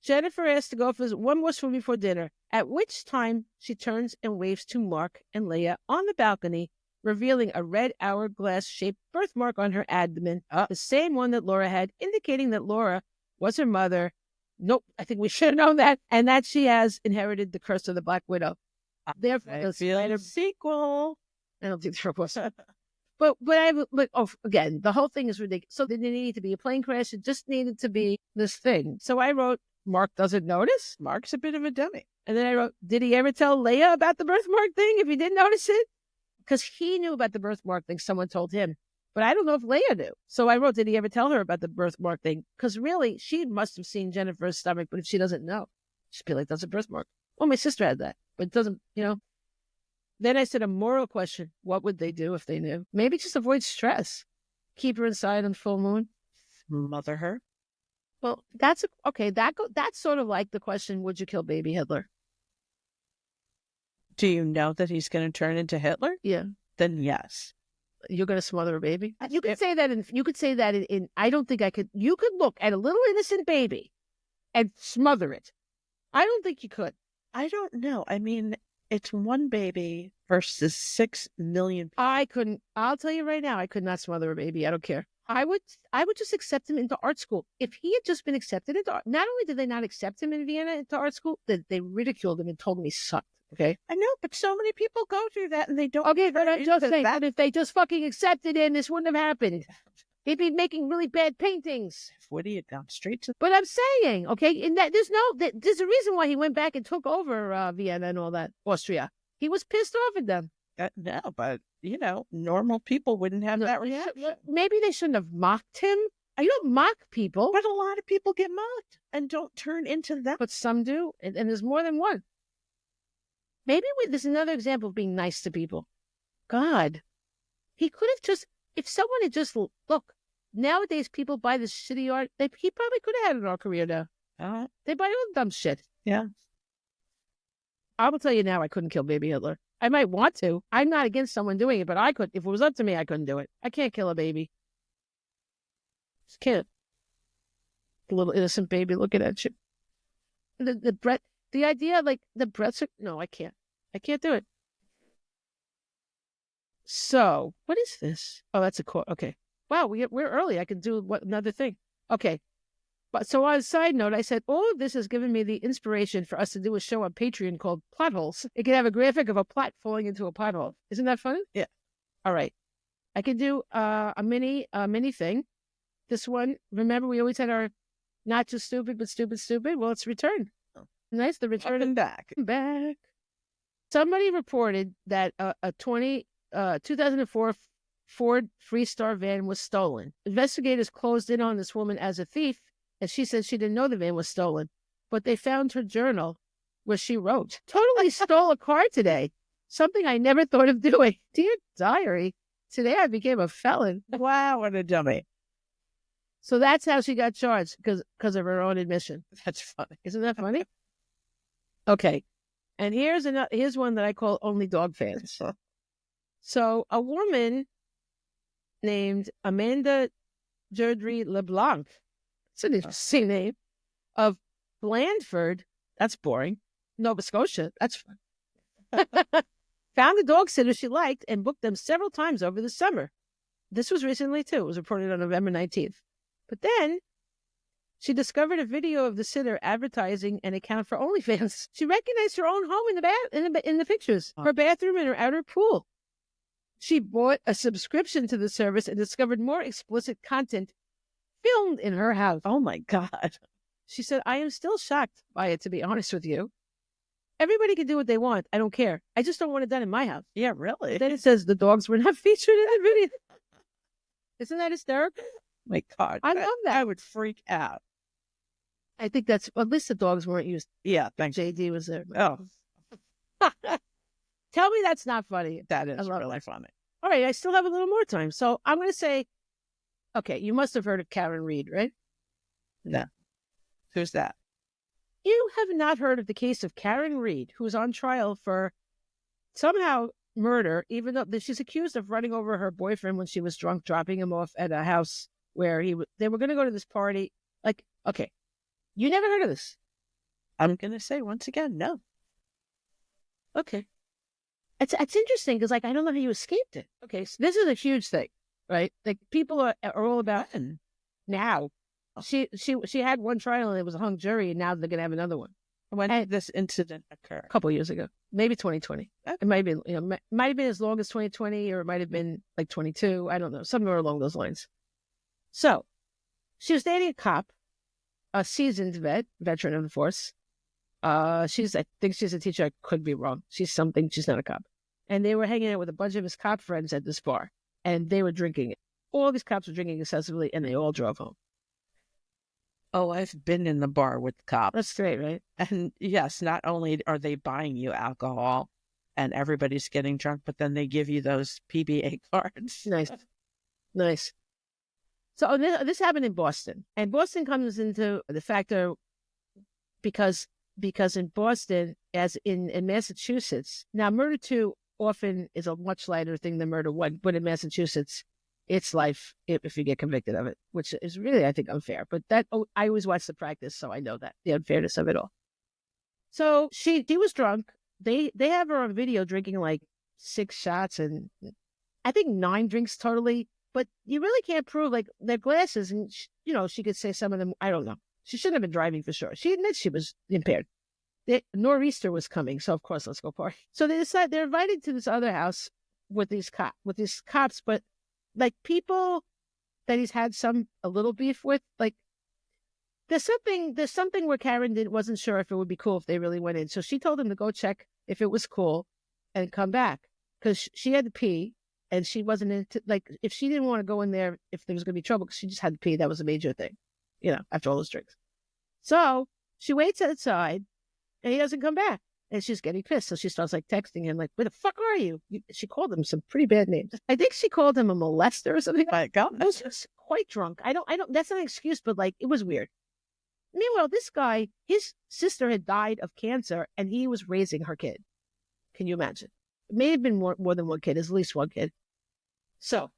A: Jennifer asked to go for one more swim before dinner, at which time she turns and waves to Mark and Leia on the balcony, revealing a red hourglass-shaped birthmark on her abdomen, the same one that Laura had, indicating that Laura was her mother. Nope, I think we should have known that. And that she has inherited the curse of the Black Widow. Therefore,
B: a sequel.
A: I don't think there was. But again, the whole thing is ridiculous. So there didn't need to be a plane crash. It just needed to be this thing. So I wrote, Mark doesn't notice.
B: Mark's a bit of a dummy.
A: And then I wrote, did he ever tell Leia about the birthmark thing if he didn't notice it? because he knew about the birthmark thing. Someone told him, but I don't know if Leia knew. So I wrote, did he ever tell her about the birthmark thing? Because really, she must have seen Jennifer's stomach, but if she doesn't know, she'd be like, that's a birthmark. Well, my sister had that, but it doesn't, Then I said, a moral question. What would they do if they knew? Maybe just avoid stress. Keep her inside on full moon.
B: Mother her.
A: Well, that's that's sort of like the question, would you kill baby Hitler?
B: Do you know that he's going to turn into Hitler?
A: Yeah.
B: Then yes.
A: You're going to smother a baby? You could say that in, I don't think I could. You could look at a little innocent baby and smother it. I don't think you could.
B: I don't know. I mean, it's one baby versus 6 million people.
A: I couldn't. I'll tell you right now, I could not smother a baby. I don't care. I would just accept him into art school. If he had just been accepted into art, not only did they not accept him in Vienna into art school, they ridiculed him and told him he sucked. Okay,
B: I know, but so many people go through that and they don't.
A: Okay, but I'm just saying that if they just fucking accepted him, this wouldn't have happened. He'd be making really bad paintings.
B: If Woody had gone straight to.
A: But I'm saying, okay, and that there's a reason why he went back and took over Vienna and all that, Austria. He was pissed off at them.
B: No, but normal people wouldn't have that reaction.
A: Maybe they shouldn't have mocked him. You don't mock people,
B: but a lot of people get mocked and don't turn into that.
A: But some do, and there's more than one. Maybe there's another example of being nice to people. God, he could have just, if someone had just, look, nowadays people buy this shitty art. He probably could have had an art career now. They buy all the dumb shit.
B: Yeah.
A: I will tell you now, I couldn't kill baby Hitler. I might want to. I'm not against someone doing it, but I could. If it was up to me, I couldn't do it. I can't kill a baby. Just can't. The little innocent baby looking at you. The idea, like, the breaths are... No, I can't. I can't do it. So, what is this? Oh, that's a quote. Okay. Wow, we're early. I can do another thing. Okay. But so on a side note, I said, all of this has given me the inspiration for us to do a show on Patreon called Plot Holes. It can have a graphic of a plot falling into a pothole. Isn't that funny?
B: Yeah.
A: All right. I can do a mini thing. This one, remember, we always had our not just stupid, but stupid. Well, it's returned. Nice, the return
B: and back.
A: Somebody reported that a 2004 Ford Freestar van was stolen. Investigators closed in on this woman as a thief, and she said she didn't know the van was stolen. But they found her journal where she wrote, "Totally stole a car today. Something I never thought of doing. Dear diary, today I became a felon."
B: Wow, what a dummy.
A: So that's how she got charged, because of her own admission.
B: That's funny.
A: Isn't that funny? Okay. And here's one that I call only dog fans. So a woman named Amanda Deirdre LeBlanc, it's an interesting name, of Blandford, that's boring, Nova Scotia, that's fun, found a dog sitter she liked and booked them several times over the summer. This was recently, too. It was reported on November 19th. But then she discovered a video of the sitter advertising an account for OnlyFans. She recognized her own home in the pictures, her bathroom and her outer pool. She bought a subscription to the service and discovered more explicit content filmed in her house.
B: Oh, my God.
A: She said, "I am still shocked by it, to be honest with you. Everybody can do what they want. I don't care. I just don't want it done in my house."
B: Yeah, really?
A: Then it says the dogs were not featured in the video. Isn't that hysterical?
B: My God.
A: I love that.
B: I would freak out.
A: I think that's, at least the dogs weren't used.
B: Yeah, thanks.
A: JD was there.
B: Oh.
A: Tell me that's not funny.
B: That is really funny.
A: All right, I still have a little more time. So I'm going to say, okay, you must have heard of Karen Reed, right?
B: No. Who's that?
A: You have not heard of the case of Karen Reed, who's on trial for somehow murder, even though she's accused of running over her boyfriend when she was drunk, dropping him off at a house where they were going to go to this party. Like, okay, you never heard of this?
B: I'm going to say once again, no.
A: Okay. It's interesting because, like, I don't know how you escaped it. Okay, so this is a huge thing, right? Like, people are all about now. She had one trial and it was a hung jury, and now they're going to have another one.
B: When did this incident occur?
A: A couple of years ago, maybe 2020. Okay. It might have been, might have been as long as 2020, or it might have been like 22. I don't know, somewhere along those lines. So, she was dating a cop, a seasoned veteran of the force. I think she's a teacher. I could be wrong. She's something. She's not a cop. and they were hanging out with a bunch of his cop friends at this bar, and they were drinking it. All these cops were drinking excessively, and they all drove home.
B: Oh, I've been in the bar with cops.
A: That's great, right?
B: And yes, not only are they buying you alcohol and everybody's getting drunk, but then they give you those PBA cards.
A: Nice. Nice. So this happened in Boston. And Boston comes into the factor because in Boston, as in Massachusetts, now murder 2 often is a much lighter thing than murder 1, but in Massachusetts, it's life if you get convicted of it, which is really, I think, unfair. But I always watch the practice, so I know that, the unfairness of it all. So she was drunk. They have her on video drinking like 6 shots and I think 9 drinks totally. But you really can't prove, like, their glasses, and she could say some of them, I don't know. She shouldn't have been driving for sure. She admits she was impaired. Nor'easter was coming, so of course let's go party. So they decide they're invited to this other house with these cops, but like people that he's had a little beef with, like there's something where Karen wasn't sure if it would be cool if they really went in. So she told him to go check if it was cool and come back because she had to pee. And she wasn't into, like, if she didn't want to go in there, if there was going to be trouble, because she just had to pee, that was a major thing, after all those drinks. So she waits outside, and he doesn't come back. And she's getting pissed. So she starts, like, texting him, like, where the fuck are you? She called him some pretty bad names. I think she called him a molester or something.
B: My God.
A: I was just quite drunk. I don't, that's not an excuse, but, like, it was weird. Meanwhile, this guy, his sister had died of cancer, and he was raising her kid. Can you imagine? It may have been more than one kid, at least one kid. So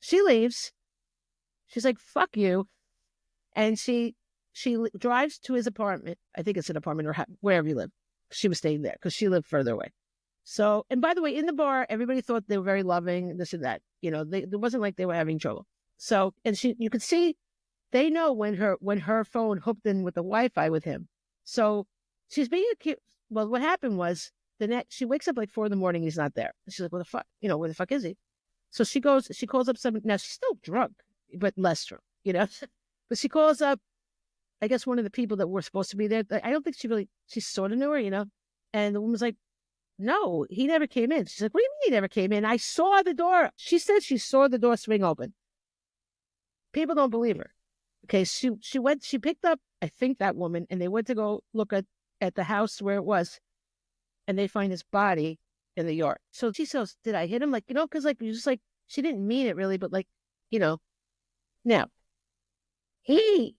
A: she leaves. She's like, fuck you. And she drives to his apartment. I think it's an apartment or wherever you live. She was staying there because she lived further away. So, and by the way, in the bar, everybody thought they were very loving, this and that. It wasn't like they were having trouble. So, and you could see, they know when her phone hooked in with the Wi-Fi with him. So she's being accused. Well, what happened was she wakes up like 4 a.m. and he's not there. She's like, what the fuck? Where the fuck is he? So she calls up someone. Now she's still drunk, but less drunk, But she calls up, I guess, one of the people that were supposed to be there. I don't think she sort of knew her, And the woman's like, no, he never came in. She's like, what do you mean he never came in? I saw the door. She said she saw the door swing open. People don't believe her. Okay, she picked up, I think, that woman, and they went to go look at the house where it was, and they find his body in the yard. So she says, did I hit him? Like, because like, you just like, she didn't mean it really, but like, now he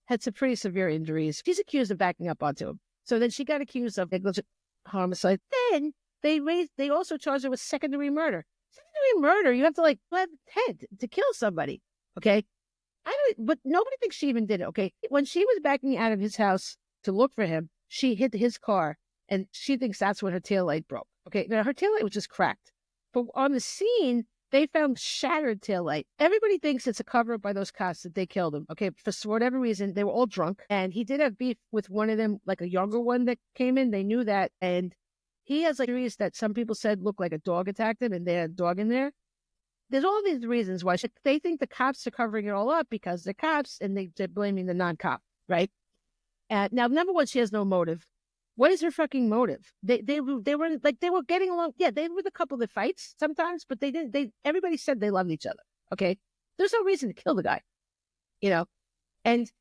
A: had some pretty severe injuries. She's accused of backing up onto him. So then she got accused of negligent homicide. Then they also charged her with secondary murder. Secondary murder, you have to like have intent to kill somebody. Okay. But nobody thinks she even did it. Okay. When she was backing out of his house to look for him, she hit his car and she thinks that's when her taillight broke. Okay, now her taillight was just cracked. But on the scene, they found shattered taillight. Everybody thinks it's a cover-up by those cops that they killed him. Okay, for whatever reason, they were all drunk. And he did have beef with one of them, like a younger one that came in. They knew that. And he has like injuries that some people said looked like a dog attacked him and they had a dog in there. There's all these reasons why they think the cops are covering it all up because they're cops and they're blaming the non-cop, right? Now, number one, she has no motive. What is her fucking motive? They were getting along. Yeah, they were the couple that fights sometimes, but they didn't. Everybody said they loved each other. Okay, there's no reason to kill the guy, and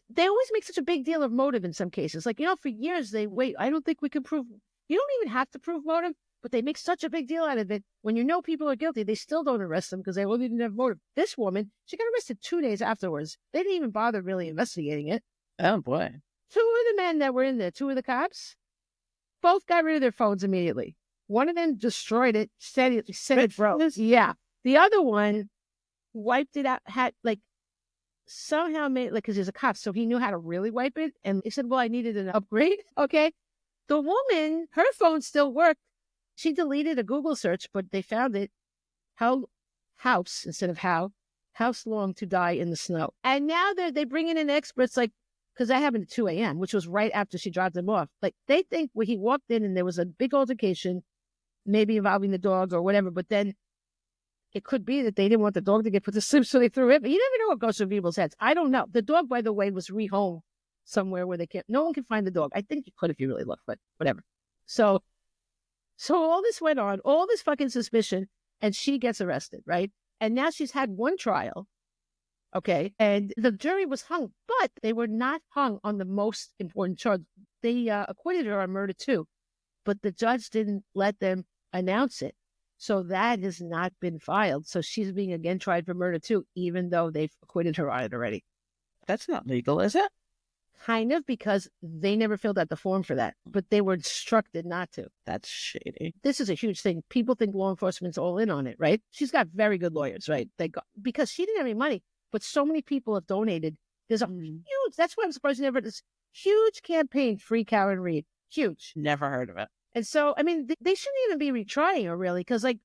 A: they always make such a big deal of motive in some cases. Like for years they wait. I don't think we can prove. You don't even have to prove motive, but they make such a big deal out of it. When people are guilty, they still don't arrest them because they really didn't have motive. This woman, she got arrested 2 days afterwards. They didn't even bother really investigating it.
B: Oh boy.
A: 2 of the men that were in there, 2 of the cops, both got rid of their phones immediately. One of them destroyed it, said it broke. Yeah. The other one wiped it out, somehow made, because he's a cop, so he knew how to really wipe it. And he said, well, I needed an upgrade. Okay. The woman, her phone still worked. She deleted a Google search, but they found it. House instead of house long to die in the snow. And now they bringing in experts because that happened at 2 a.m., which was right after she dropped him off. Like, they think when he walked in and there was a big altercation, maybe involving the dog or whatever, but then it could be that they didn't want the dog to get put to sleep, so they threw him. You never know what goes through people's heads. I don't know. The dog, by the way, was rehomed somewhere where no one can find the dog. I think you could if you really look, but whatever. So So all this went on, all this fucking suspicion, and she gets arrested, right? And now she's had one trial, okay? And the jury was hung, but they were not hung on the most important charge. They acquitted her on murder too, but the judge didn't let them announce it. So that has not been filed. So she's being again tried for murder too, even though they've acquitted her on it already.
B: That's not legal, is it?
A: Kind of, because they never filled out the form for that, but they were instructed not to.
B: That's shady.
A: This is a huge thing. People think law enforcement's all in on it, right? She's got very good lawyers, right? Because she didn't have any money, but so many people have donated. There's a huge, that's why I'm surprised you never, this huge campaign, Free Karen Reed. Huge.
B: Never heard of it.
A: And so, I mean, they shouldn't even be retrying her, really, because, like,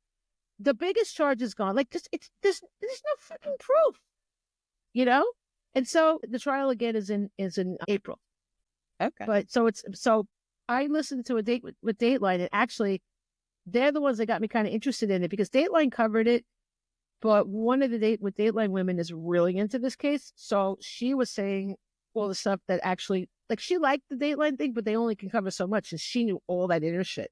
A: the biggest charge is gone. Like, there's no fucking proof, you know? And so the trial again is in April.
B: Okay.
A: But so I listened to a date with Dateline, and actually they're the ones that got me kind of interested in it because Dateline covered it. But one of the Dateline women is really into this case. So she was saying all the stuff that actually, like, she liked the Dateline thing, but they only can cover so much. And she knew all that inner shit.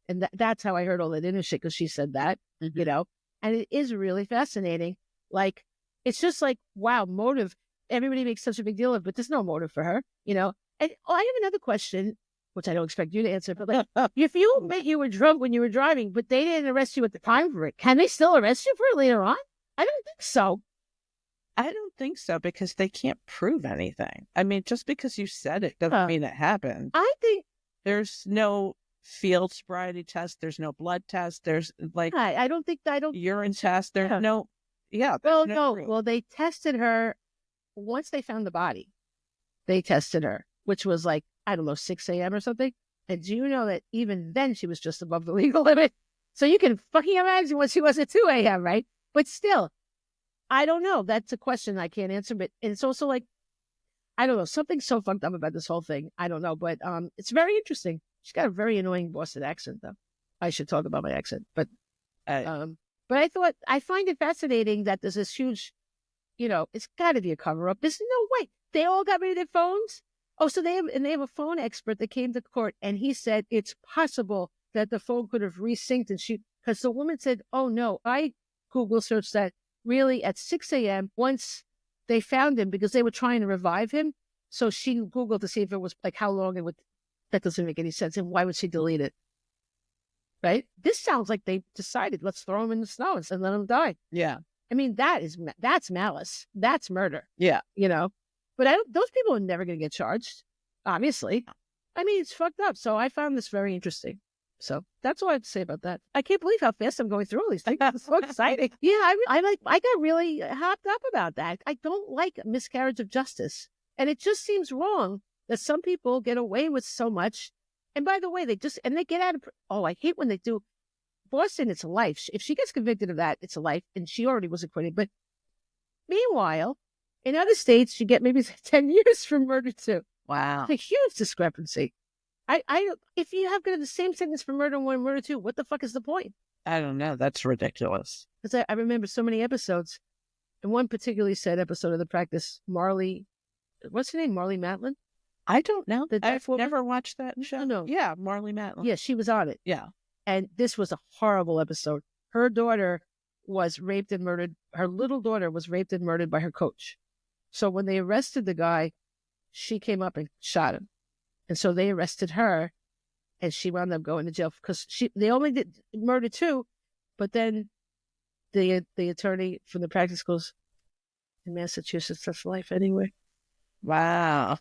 A: And that's how I heard all that inner shit, because she said that, you know, and it is really fascinating. Like, it's just like, wow, motive. Everybody makes such a big deal of it, but there's no motive for her, you know? And I have another question, which I don't expect you to answer, but like, if you admit you were drunk when you were driving, but they didn't arrest you at the time for it, can they still arrest you for it later on? I don't think so.
B: I don't think so, because they can't prove anything. I mean, just because you said it doesn't mean it happened.
A: I think
B: there's no field sobriety test. There's no blood test. There's like,
A: I don't
B: urine test. There's no,
A: well, no. Well, they tested her once they found the body. They tested her, which was like, I don't know, 6 a.m. or something. And do you know that even then she was just above the legal limit? So you can fucking imagine what she was at 2 a.m., right? But still, I don't know. That's a question I can't answer. But it's also like, I don't know, something so fucked up about this whole thing. I don't know, but it's very interesting. She's got a very annoying Boston accent, though. I should talk about my accent, but I find it fascinating that there's this huge, you know, it's got to be a cover up. There's no way they all got rid of their phones. Oh, so they have a phone expert that came to court, and he said it's possible that the phone could have resynced, and because the woman said, oh no, I Google searched that really at 6 a.m. once they found him, because they were trying to revive him. So she Googled to see if it was like how long it would. That doesn't make any sense. And why would she delete it? Right? This sounds like they decided, let's throw him in the snow and let him die.
B: Yeah.
A: I mean, that's malice. That's murder.
B: Yeah.
A: You know, but those people are never going to get charged, obviously. I mean, it's fucked up. So I found this very interesting. So that's all I have to say about that. I can't believe how fast I'm going through all these things. It's so exciting. Yeah, I got really hopped up about that. I don't like miscarriage of justice. And it just seems wrong that some people get away with so much. And by the way, they get out of, I hate when they do. Boston, it's a life. If she gets convicted of that, it's a life. And she already was acquitted. But meanwhile, in other states, you get maybe 10 years for murder too.
B: Wow.
A: It's a huge discrepancy. If you have the same sentence for murder one and murder two, what the fuck is the point?
B: I don't know. That's ridiculous.
A: Because I remember so many episodes. And one particularly sad episode of The Practice, Marley, what's her name? Marley Matlin?
B: I don't know. I've never watched that show.
A: No.
B: Yeah, Marley Matlin.
A: Yeah, she was on it.
B: Yeah.
A: And this was a horrible episode. Her daughter was raped and murdered. Her little daughter was raped and murdered by her coach. So when they arrested the guy, she came up and shot him. And so they arrested her, and she wound up going to jail because they only did murder too. But then the attorney from the practice goes, in Massachusetts, that's life anyway.
B: Wow.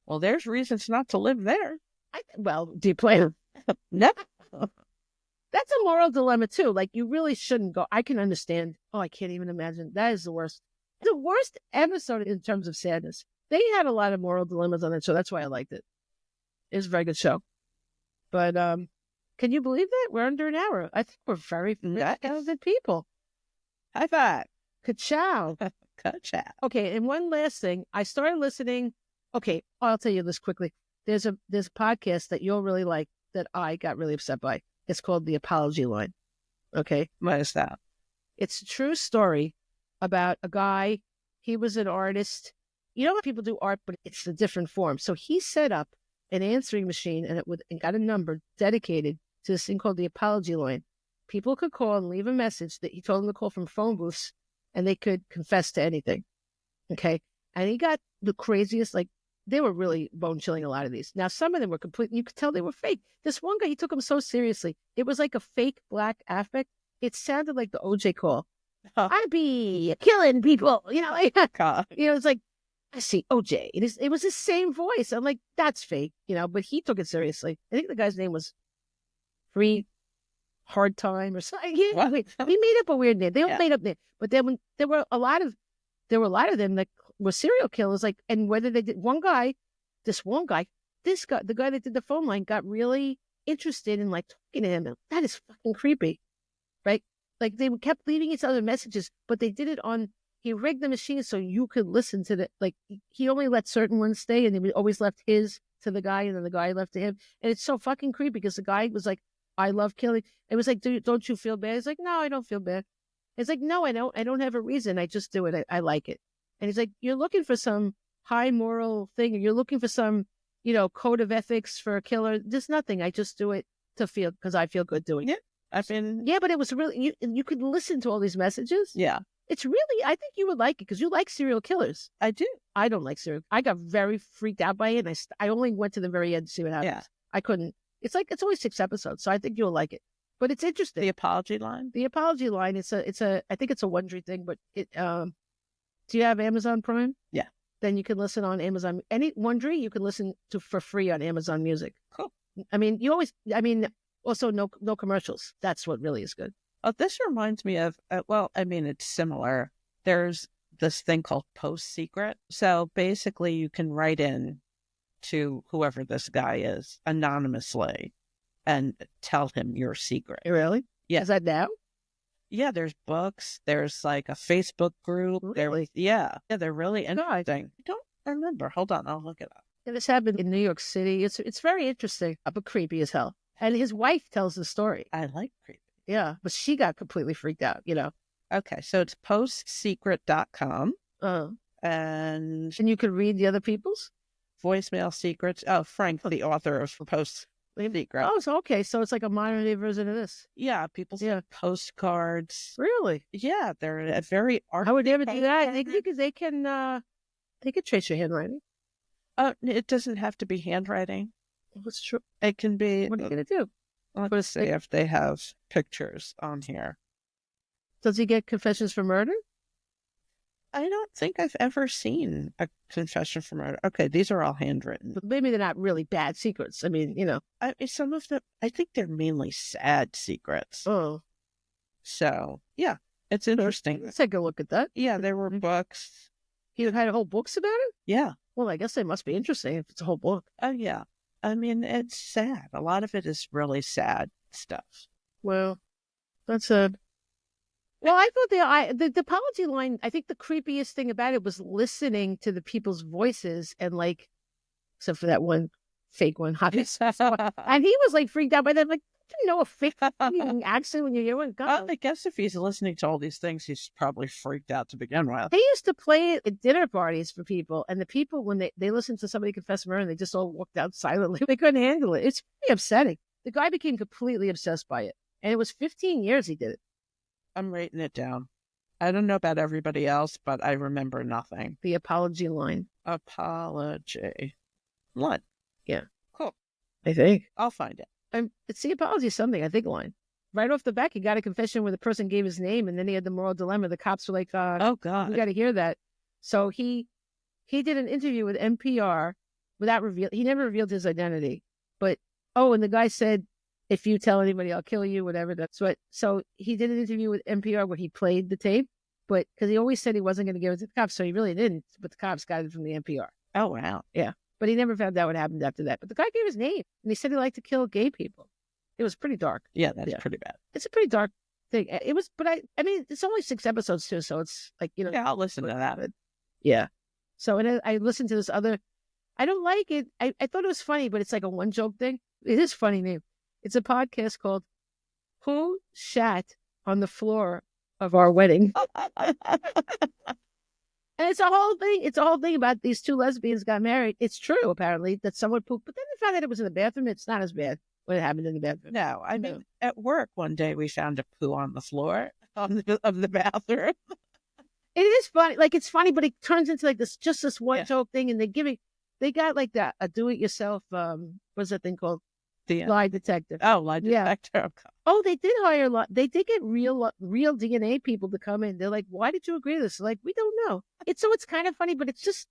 B: Well, there's reasons not to live there.
A: Do you plan?
B: No.
A: That's a moral dilemma too. Like, you really shouldn't go. I can understand. Oh, I can't even imagine. That is the worst. The worst episode in terms of sadness. They had a lot of moral dilemmas on that show. That's why I liked it. It was a very good show. But can you believe that? We're under an hour. I think we're very talented people.
B: High five.
A: Ka-chow.
B: Ka-chow.
A: Okay, and one last thing. I started listening. Okay, I'll tell you this quickly. There's a podcast that you'll really like that I got really upset by. It's called The Apology Line. Okay?
B: What is that?
A: It's a true story about a guy. He was an artist. You know how people do art, but it's a different form. So he set up an answering machine and got a number dedicated to this thing called the apology line. People could call and leave a message that he told them to call from phone booths, and they could confess to anything. Okay. And he got the craziest, like, they were really bone chilling, a lot of these. Now, some of them were completely, you could tell they were fake. This one guy, he took them so seriously. It was like a fake black affect. It sounded like the OJ call. I'd be killing people, like,
B: God.
A: it's like, I see OJ. It was the same voice. I'm like, that's fake, but he took it seriously. I think the guy's name was Free Hard Time or something. He made up a weird name. They all made up names. But then when there were a lot of them that were serial killers, like, and whether they did, this guy, the guy that did the phone line got really interested in like talking to him. That is fucking creepy, right? Like they kept leaving each other messages, but they did it he rigged the machine so you could listen to like he only let certain ones stay, and he always left his to the guy, and then the guy left to him. And it's so fucking creepy because the guy was like, I love killing. It was like, don't you feel bad? He's like, no, I don't feel bad. It's like, no, I don't have a reason. I just do it. I like it. And he's like, you're looking for some high moral thing, or you're looking for some, code of ethics for a killer. There's nothing. I just do it because I feel good doing it. Yeah, but it was really, you could listen to all these messages.
B: Yeah.
A: It's really, I think you would like it because you like serial killers.
B: I do.
A: I don't like serial. I got very freaked out by it, and I only went to the very end to see what happens.
B: Yeah.
A: I couldn't. It's only 6 episodes, so I think you'll like it. But it's interesting.
B: The apology line. I
A: think it's a Wondery thing, but do you have Amazon Prime?
B: Yeah.
A: Then you can listen on Amazon. Any Wondery you can listen to for free on Amazon Music.
B: Cool.
A: I mean, also no commercials. That's what really is good.
B: Oh, this reminds me of, it's similar. There's this thing called Post Secret. So basically you can write in to whoever this guy is anonymously and tell him your secret.
A: Really?
B: Yeah.
A: Is that now?
B: Yeah, there's books. There's like a Facebook group.
A: Really?
B: Yeah, they're really interesting. I don't remember. Hold on, I'll look it up.
A: Yeah, this happened in New York City. It's very interesting, but creepy as hell. And his wife tells the story.
B: I like creepy.
A: Yeah, but she got completely freaked out,
B: Okay, so it's postsecret.com.
A: Oh.
B: And
A: you could read the other people's?
B: Voicemail secrets. Oh, Frank, the author of Post Secret.
A: Oh, so okay. So it's like a modern day version of this.
B: Yeah, people's postcards.
A: Really?
B: Yeah, they're very art.
A: I would never do that. Because they can trace your handwriting.
B: It doesn't have to be handwriting.
A: What's true?
B: It can be.
A: What are you gonna do?
B: Let's see if they have pictures on here.
A: Does he get confessions for murder?
B: I don't think I've ever seen a confession for murder. Okay, these are all handwritten.
A: But maybe they're not really bad secrets. I mean,
B: some of them, I think they're mainly sad secrets.
A: Oh.
B: So, yeah, it's interesting.
A: Let's take a look at that.
B: Yeah, there were books.
A: He had whole books about it?
B: Yeah.
A: Well, I guess they must be interesting if it's a whole book.
B: Oh, yeah. I mean, it's sad. A lot of it is really sad stuff.
A: Well, that's a... Well, I thought the apology line, I think the creepiest thing about it was listening to the people's voices and like, except for that one fake one. And he was like freaked out by that. Like, a fake accent when you hear one. God.
B: I guess if he's listening to all these things, he's probably freaked out to begin with.
A: They used to play it at dinner parties for people. And the people, when they listened to somebody confess murder, they just all walked out silently. They couldn't handle it. It's pretty upsetting. The guy became completely obsessed by it. And it was 15 years he did it.
B: I'm writing it down. I don't know about everybody else, but I remember nothing.
A: The apology line.
B: Apology line.
A: Yeah.
B: Cool.
A: I think.
B: I'll find it.
A: It's the apology something, I think, line. Right off the back, he got a confession where the person gave his name, and then he had the moral dilemma. The cops were like,
B: oh, God.
A: You got to hear that. So he did an interview with NPR without he never revealed his identity. But, and the guy said, if you tell anybody, I'll kill you, whatever. That's what. So he did an interview with NPR where he played the tape, but because he always said he wasn't going to give it to the cops, so he really didn't. But the cops got it from the NPR.
B: Oh, wow.
A: Yeah. But he never found out what happened after that. But the guy gave his name, and he said he liked to kill gay people. It was pretty dark.
B: Yeah, that's pretty bad.
A: It's a pretty dark thing. It was, but I mean, it's only 6 episodes too, so it's like,
B: Yeah, I'll listen to that.
A: Yeah. So, and I listened to this other, I don't like it. I thought it was funny, but it's like a one joke thing. It is funny name. It's a podcast called Who Shat on the Floor of Our Wedding? And it's a whole thing. It's a whole thing about these two lesbians got married. It's true, apparently, that someone pooped. But then they found out it was in the bathroom. It's not as bad. what happened in the bathroom.
B: No, I mean, at work one day we found a poo on the floor of the bathroom.
A: It is funny. Like, it's funny, but it turns into like this one joke thing. And they got like that, a do-it-yourself, what's that thing called? Lie detector.
B: Oh, lie detector.
A: Yeah. Oh, they did hire they did get real DNA people to come in. They're like, why did you agree to this? Like, we don't know. It's kind of funny, but it's just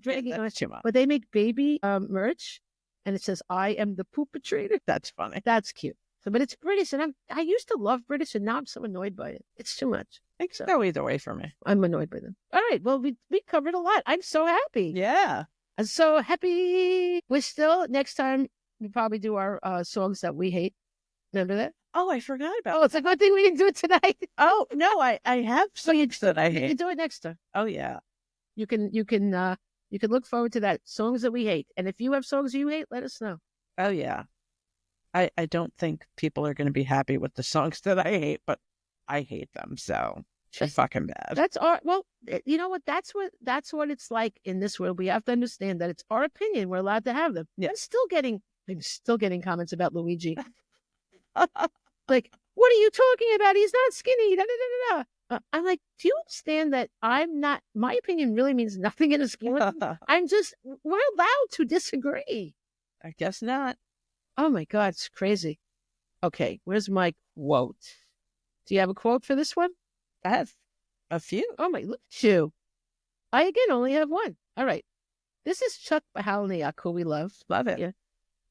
A: dragging on. But they make baby merch, and it says, I am the poopatrator.
B: That's funny.
A: That's cute. So, but it's British, and I used to love British, and now I'm so annoyed by it. It's too much.
B: It can go either way for me.
A: I'm annoyed by them. All right. Well, we covered a lot. I'm so happy.
B: Yeah.
A: I'm so happy. We're still, next time, we probably do our songs that we hate. Remember that?
B: Oh, I forgot about
A: Oh, it's a good thing we didn't do it tonight.
B: Oh, no, I have songs that I
A: You
B: hate.
A: can do it next time.
B: Oh, yeah.
A: You can look forward to that. Songs that we hate. And if you have songs you hate, let us know.
B: Oh, yeah. I don't think people are going to be happy with the songs that I hate, but I hate them, so it's fucking bad.
A: That's well, you know what? That's what it's like in this world. We have to understand that it's our opinion. We're allowed to have them. Yeah. I'm still getting comments about Luigi. Like, what are you talking about? He's not skinny. Da, da, da, da, da. I'm like, do you understand that my opinion really means nothing in a scheme? We're allowed to disagree.
B: I guess not.
A: Oh my God, it's crazy. Okay, where's my quote? Do you have a quote for this one?
B: I have a few.
A: Oh my, look at you. I again only have one. All right. This is Chuck Palahniuk, who we love.
B: Love it.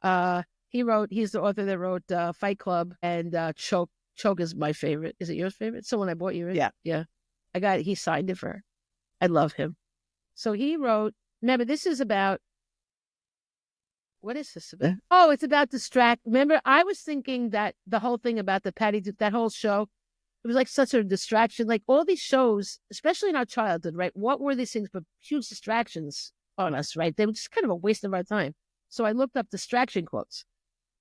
A: Yeah. He's the author that wrote Fight Club and Choke. Choke is my favorite. Is it your favorite? It's the one I bought you. Right?
B: Yeah.
A: Yeah. He signed it for her. I love him. So he wrote, remember, this is about, what is this about? Oh, it's about distract. Remember, I was thinking that the whole thing about that whole show, it was like such a distraction. Like all these shows, especially in our childhood, right? What were these things but huge distractions on us, right? They were just kind of a waste of our time. So I looked up distraction quotes.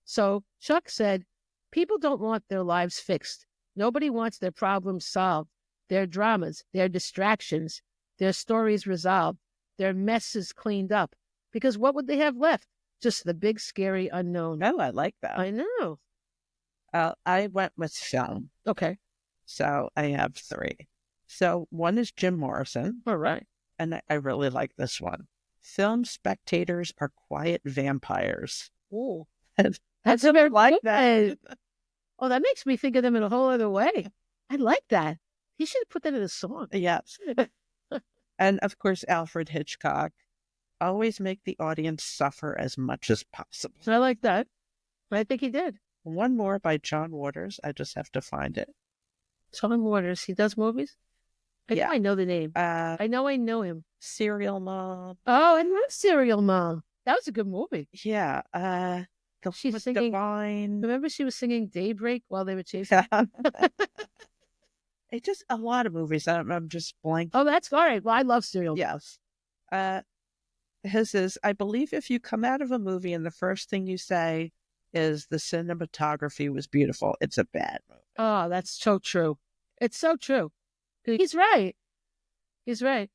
A: So Chuck said, people don't want their lives fixed. Nobody wants their problems solved, their dramas, their distractions, their stories resolved, their messes cleaned up. Because what would they have left? Just the big, scary unknown.
B: Oh, I like that.
A: I know.
B: I went with film.
A: Okay.
B: So I have three. So one is Jim Morrison.
A: All right.
B: And I really like this one. Film spectators are quiet vampires.
A: Oh,
B: That's a very like that.
A: Oh, that makes me think of them in a whole other way. I like that. He should put that in a song.
B: Yes. And of course, Alfred Hitchcock. Always make the audience suffer as much as possible.
A: I like that. I think he did.
B: One more by John Waters. I just have to find it.
A: John Waters. He does movies? I know the name. I know him.
B: Serial Mom.
A: Oh, I love Serial Mom. That was a good movie.
B: Yeah.
A: She's singing
B: Divine.
A: Remember she was singing Daybreak while they were chasing?
B: It's just a lot of movies. I'm just blank.
A: Oh, that's all right. Well, I love Serial Mom.
B: Yes. His is, I believe if you come out of a movie and the first thing you say is the cinematography was beautiful, it's a bad movie.
A: Oh, that's so true. It's so true. He's right. He's right.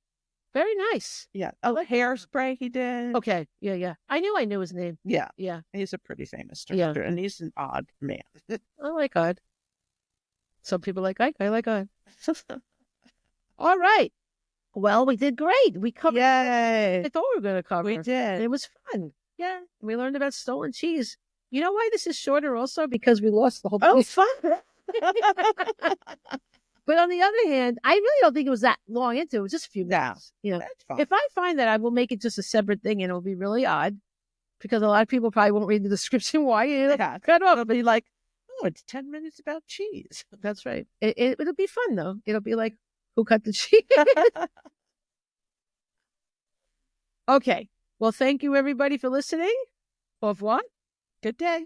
A: Very nice.
B: Yeah. Oh, Hairspray he did.
A: Okay. Yeah. I knew his name.
B: Yeah.
A: Yeah.
B: He's a pretty famous director, and he's an odd man.
A: I like odd. Some people like Ike. I like odd. All right. Well, we did great. We covered.
B: Yay!
A: I thought we were going to cover.
B: We did.
A: It was fun. Yeah. We learned about stolen cheese. You know why this is shorter also? Because we lost the whole thing.
B: Oh, fun.
A: But on the other hand, I really don't think it was that long into it. It was just a few minutes.
B: No, that's fine.
A: If I find that, I will make it just a separate thing, and it'll be really odd because a lot of people probably won't read the description. Why?
B: Yeah.
A: Cut off.
B: It'll be like, oh, it's 10 minutes about cheese.
A: That's right. It'll be fun, though. It'll be like, who cut the cheese? Okay. Well, thank you, everybody, for listening. Au revoir.
B: Good day.